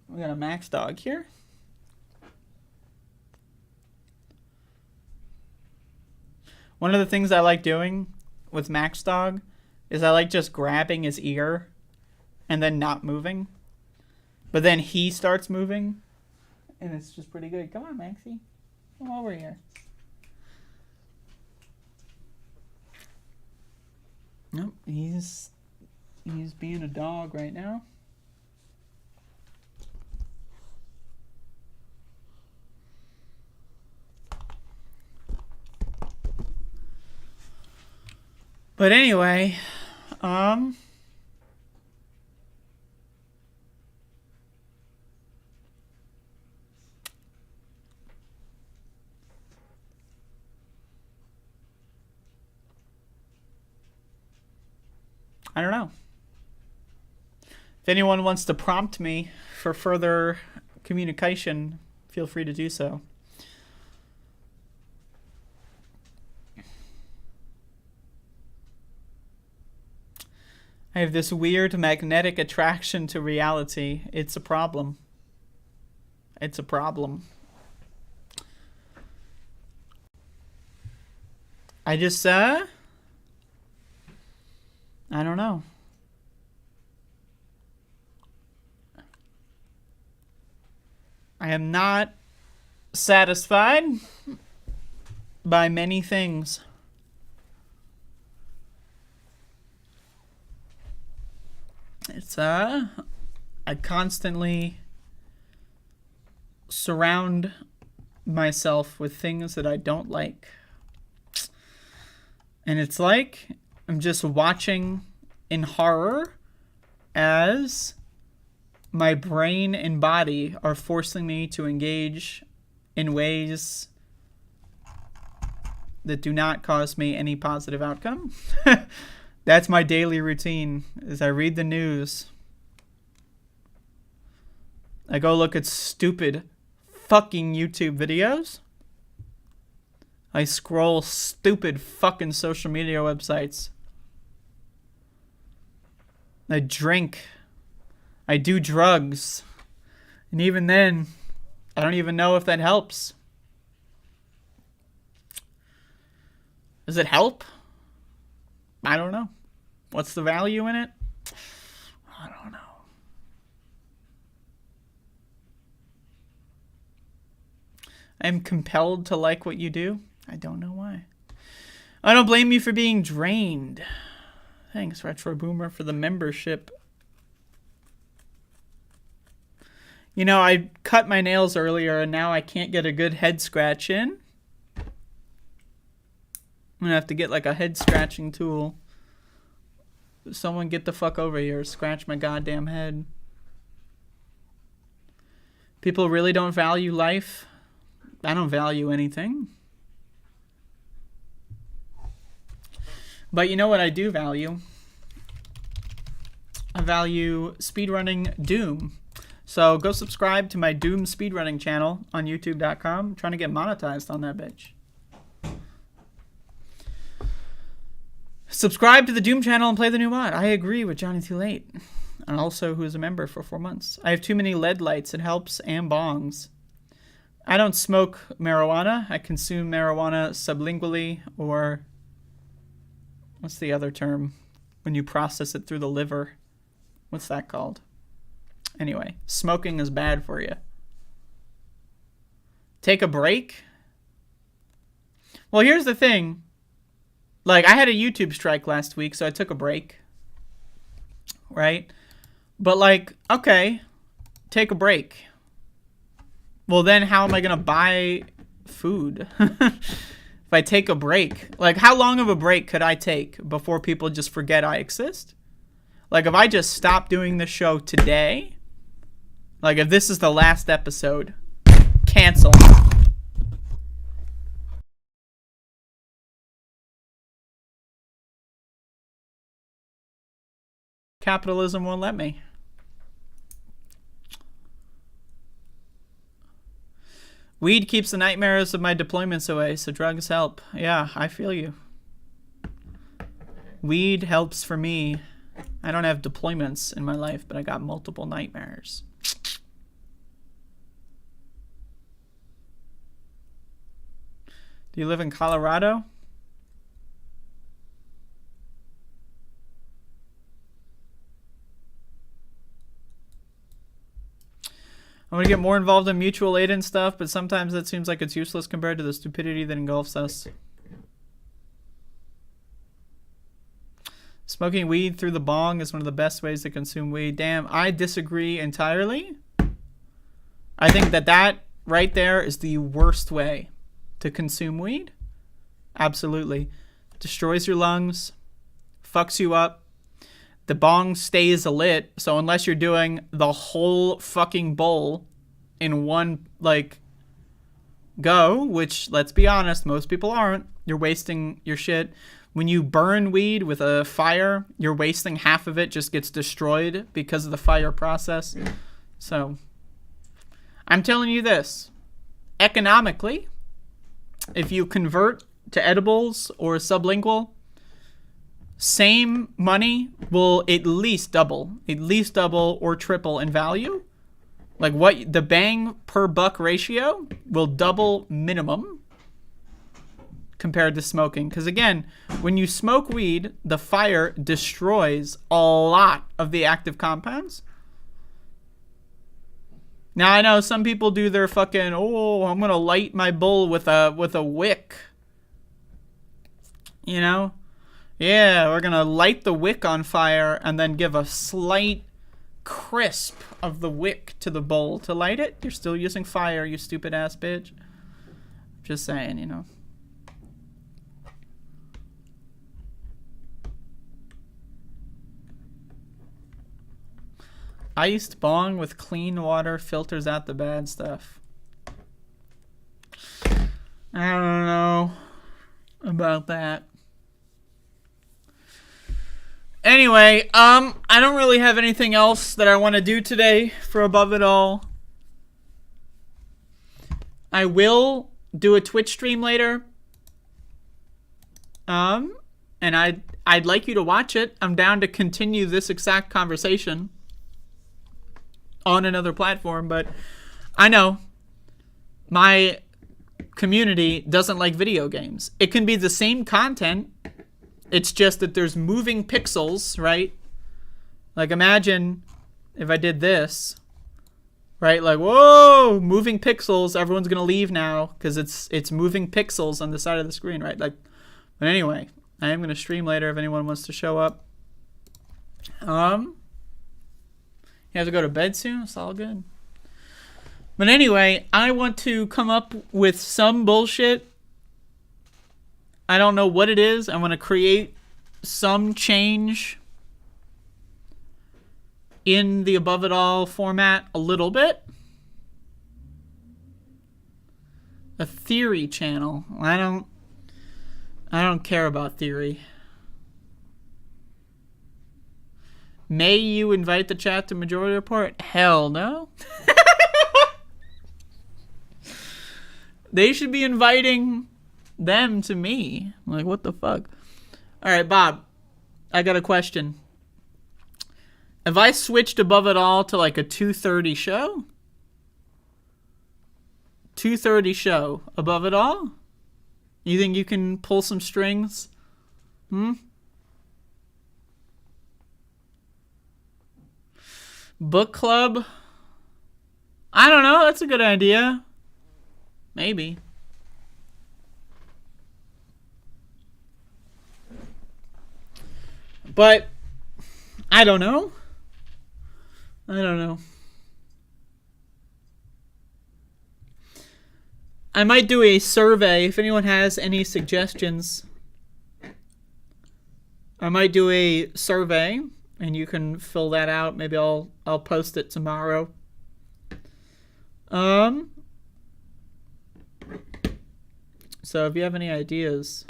We got a Max dog here. One of the things I like doing with Max dog is I like just grabbing his ear and then not moving. But then he starts moving. And it's just pretty good. Come on, Maxie. Come over here. Nope, he's being a dog right now. But anyway, I don't know. If anyone wants to prompt me for further communication, feel free to do so. I have this weird magnetic attraction to reality. It's a problem. It's a problem. I just, I don't know. I am not satisfied by many things. It's, I constantly surround myself with things that I don't like. And it's like I'm just watching in horror as my brain and body are forcing me to engage in ways that do not cause me any positive outcome. That's my daily routine, is I read the news. I go look at stupid fucking YouTube videos. I scroll stupid fucking social media websites. I drink. I do drugs. And even then, I don't even know if that helps. Does it help? I don't know. What's the value in it? I don't know. I'm compelled to like what you do. I don't know why. I don't blame you for being drained. Thanks, Retro Boomer, for the membership. You know, I cut my nails earlier and now I can't get a good head scratch in. I'm gonna have to get like a head scratching tool. Someone get the fuck over here. Scratch my goddamn head. People really don't value life. I don't value anything. But you know what I do value? I value speedrunning Doom. So go subscribe to my Doom speedrunning channel on youtube.com. I'm trying to get monetized on that bitch. Subscribe to the Doom channel and play the new mod. I agree with Johnny Too Late. And also who's a member for 4 months. I have too many LED lights. It helps, and bongs. I don't smoke marijuana. I consume marijuana sublingually, or what's the other term? When you process it through the liver. What's that called? Anyway, smoking is bad for you. Take a break? Well, here's the thing. Like, I had a YouTube strike last week, so I took a break. Right? But, like, okay, take a break. Well, then how am I going to buy food if I take a break? Like, how long of a break could I take before people just forget I exist? Like, if I just stop doing the show today, like, if this is the last episode, cancel. Capitalism won't let me. Weed keeps the nightmares of my deployments away, so drugs help. Yeah, I feel you. Weed helps for me. I don't have deployments in my life, but I got multiple nightmares. Do you live in Colorado? I want to get more involved in mutual aid and stuff, but sometimes that seems like it's useless compared to the stupidity that engulfs us. Smoking weed through the bong is one of the best ways to consume weed. Damn, I disagree entirely. I think that right there is the worst way to consume weed. Absolutely. Destroys your lungs, fucks you up. The bong stays lit, so unless you're doing the whole fucking bowl in one, like, go, which, let's be honest, most people aren't, you're wasting your shit. When you burn weed with a fire, you're wasting half of it, just gets destroyed because of the fire process. So, I'm telling you this. Economically, if you convert to edibles or sublingual, same money will at least double or triple in value. Like, what the bang per buck ratio will double minimum compared to smoking. Because again, when you smoke weed, the fire destroys a lot of the active compounds. Now I know some people do their fucking, oh, I'm gonna light my bowl with a wick. You know? Yeah, we're gonna light the wick on fire and then give a slight crisp of the wick to the bowl to light it. You're still using fire, you stupid ass bitch. Just saying, you know. Iced bong with clean water filters out the bad stuff. I don't know about that. Anyway, I don't really have anything else that I want to do today for Above It All. I will do a Twitch stream later. And I'd like you to watch it. I'm down to continue this exact conversation on another platform, but I know my community doesn't like video games. It can be the same content. It's just that there's moving pixels, right? Like, imagine if I did this, right? Like, whoa, moving pixels. Everyone's going to leave now because it's moving pixels on the side of the screen, right? Like, but anyway, I am going to stream later if anyone wants to show up. You have to go to bed soon? It's all good. But anyway, I want to come up with some bullshit. I don't know what it is. I want to create some change in the Above It All format a little bit. A theory channel. I don't care about theory. May you invite the chat to Majority Report? Hell no. They should be inviting them to me. Like, what the fuck? Alright, Bob. I got a question. If I switched Above It All to like a 2:30 show? 2:30 show. Above It All? You think you can pull some strings? Book club? I don't know. That's a good idea. Maybe. But I don't know. I don't know. I might do a survey if anyone has any suggestions. I might do a survey and you can fill that out. Maybe I'll post it tomorrow. So if you have any ideas,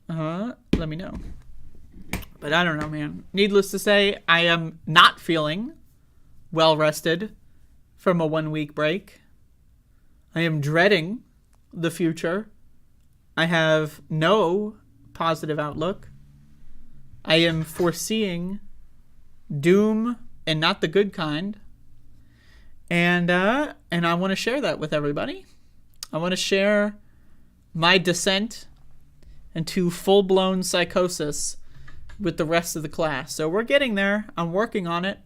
let me know. But I don't know, man. Needless to say, I am not feeling well rested from a 1 week break. I am dreading the future. I have no positive outlook. I am foreseeing doom and not the good kind. And I want to share that with everybody. I want to share my descent into full-blown psychosis with the rest of the class. So we're getting there. I'm working on it.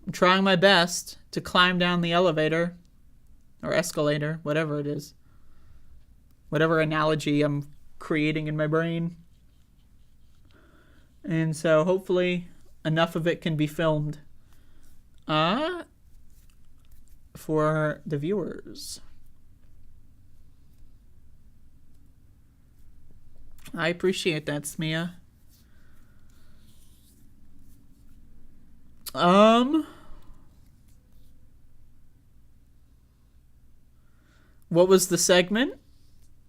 I'm trying my best to climb down the elevator or escalator, whatever it is. Whatever analogy I'm creating in my brain. And so hopefully enough of it can be filmed for the viewers. I appreciate that, Smia. What was the segment?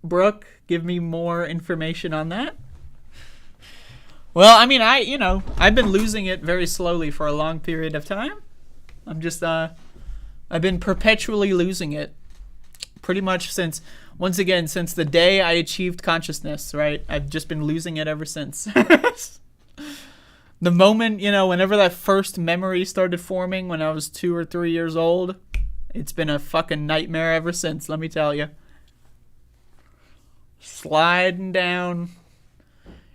Brooke, give me more information on that. Well, I mean, I've been losing it very slowly for a long period of time. I've been perpetually losing it. Pretty much since the day I achieved consciousness, right? I've just been losing it ever since. The moment, whenever that first memory started forming when I was 2 or 3 years old, it's been a fucking nightmare ever since, let me tell you. Sliding down.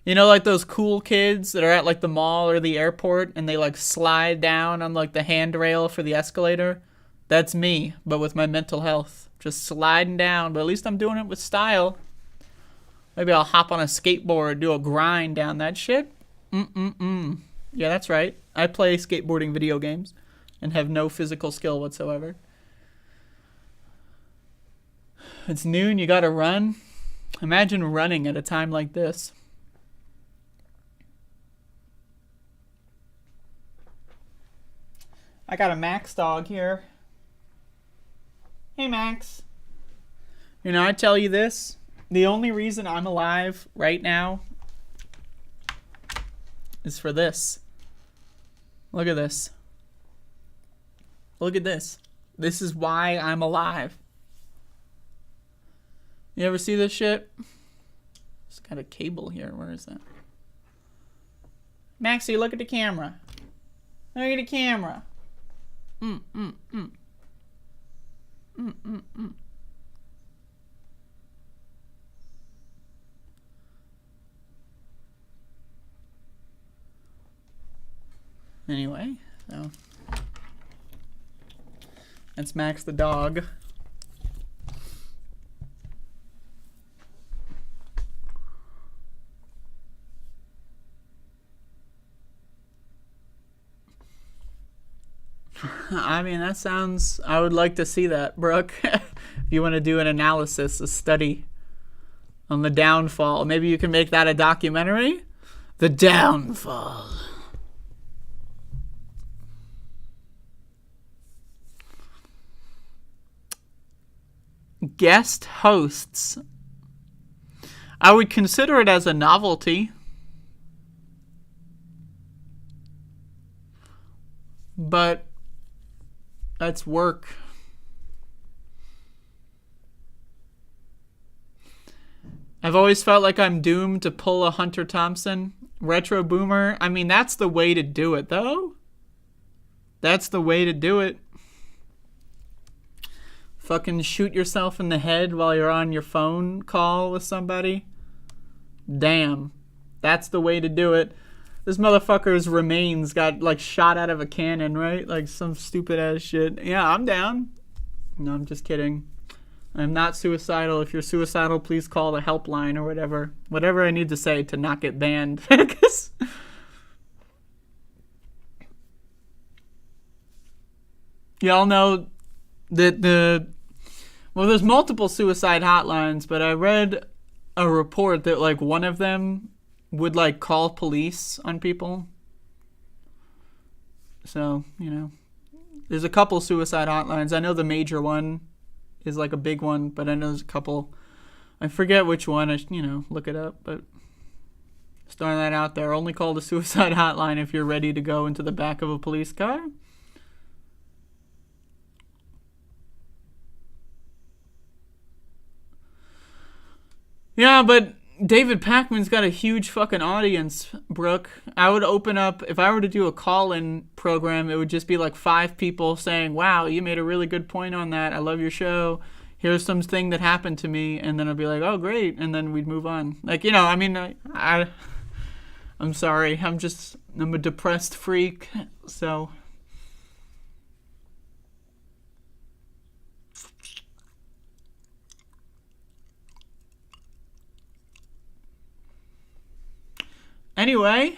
Like those cool kids that are at like the mall or the airport and they like slide down on like the handrail for the escalator? That's me, but with my mental health. Just sliding down, but at least I'm doing it with style. Maybe I'll hop on a skateboard, do a grind down that shit. Yeah, that's right. I play skateboarding video games and have no physical skill whatsoever. It's noon, you gotta run. Imagine running at a time like this. I got a Max dog here. Hey, Max. I tell you this. The only reason I'm alive right now is for this. Look at this. Look at this. This is why I'm alive. You ever see this shit? It's got a cable here. Where is that? Maxie, look at the camera. Look at the camera. Anyway, so that's Max the dog. I mean, that sounds... I would like to see that, Brooke. If you want to do an analysis, a study on the downfall. Maybe you can make that a documentary? The downfall. Guest hosts. I would consider it as a novelty. But that's work. I've always felt like I'm doomed to pull a Hunter Thompson. Retro Boomer. I mean, that's the way to do it, though. That's the way to do it. Fucking shoot yourself in the head while you're on your phone call with somebody. Damn. That's the way to do it. This motherfucker's remains got, like, shot out of a cannon, right? Like, some stupid-ass shit. Yeah, I'm down. No, I'm just kidding. I'm not suicidal. If you're suicidal, please call the helpline or whatever. Whatever I need to say to not get banned. Y'all know that there's multiple suicide hotlines, but I read a report that like one of them would like call police on people. So, there's a couple suicide hotlines. I know the major one is like a big one, but I know there's a couple. I forget which one. I look it up, but just throwing that out there. Only call the suicide hotline if you're ready to go into the back of a police car. Yeah, but David Pakman's got a huge fucking audience, Brooke. I would open up, if I were to do a call-in program, it would just be like 5 people saying, wow, you made a really good point on that. I love your show. Here's something that happened to me. And then I'd be like, oh, great. And then we'd move on. Like, I'm sorry. I'm a depressed freak. So... Anyway,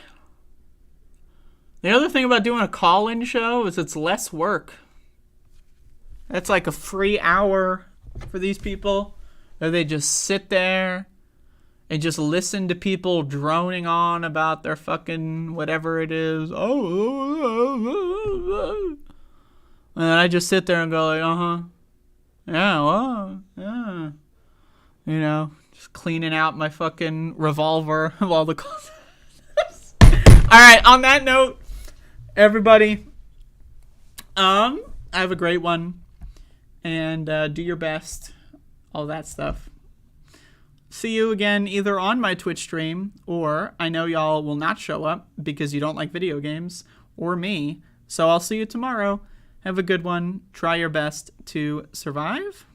the other thing about doing a call-in show is it's less work. That's like a free hour for these people. Or they just sit there and just listen to people droning on about their fucking whatever it is. And I just sit there and go like, yeah, well, yeah. Just cleaning out my fucking revolver of all the calls. All right, on that note, everybody, have a great one, and do your best, all that stuff. See you again either on my Twitch stream, or I know y'all will not show up because you don't like video games, or me, so I'll see you tomorrow. Have a good one. Try your best to survive.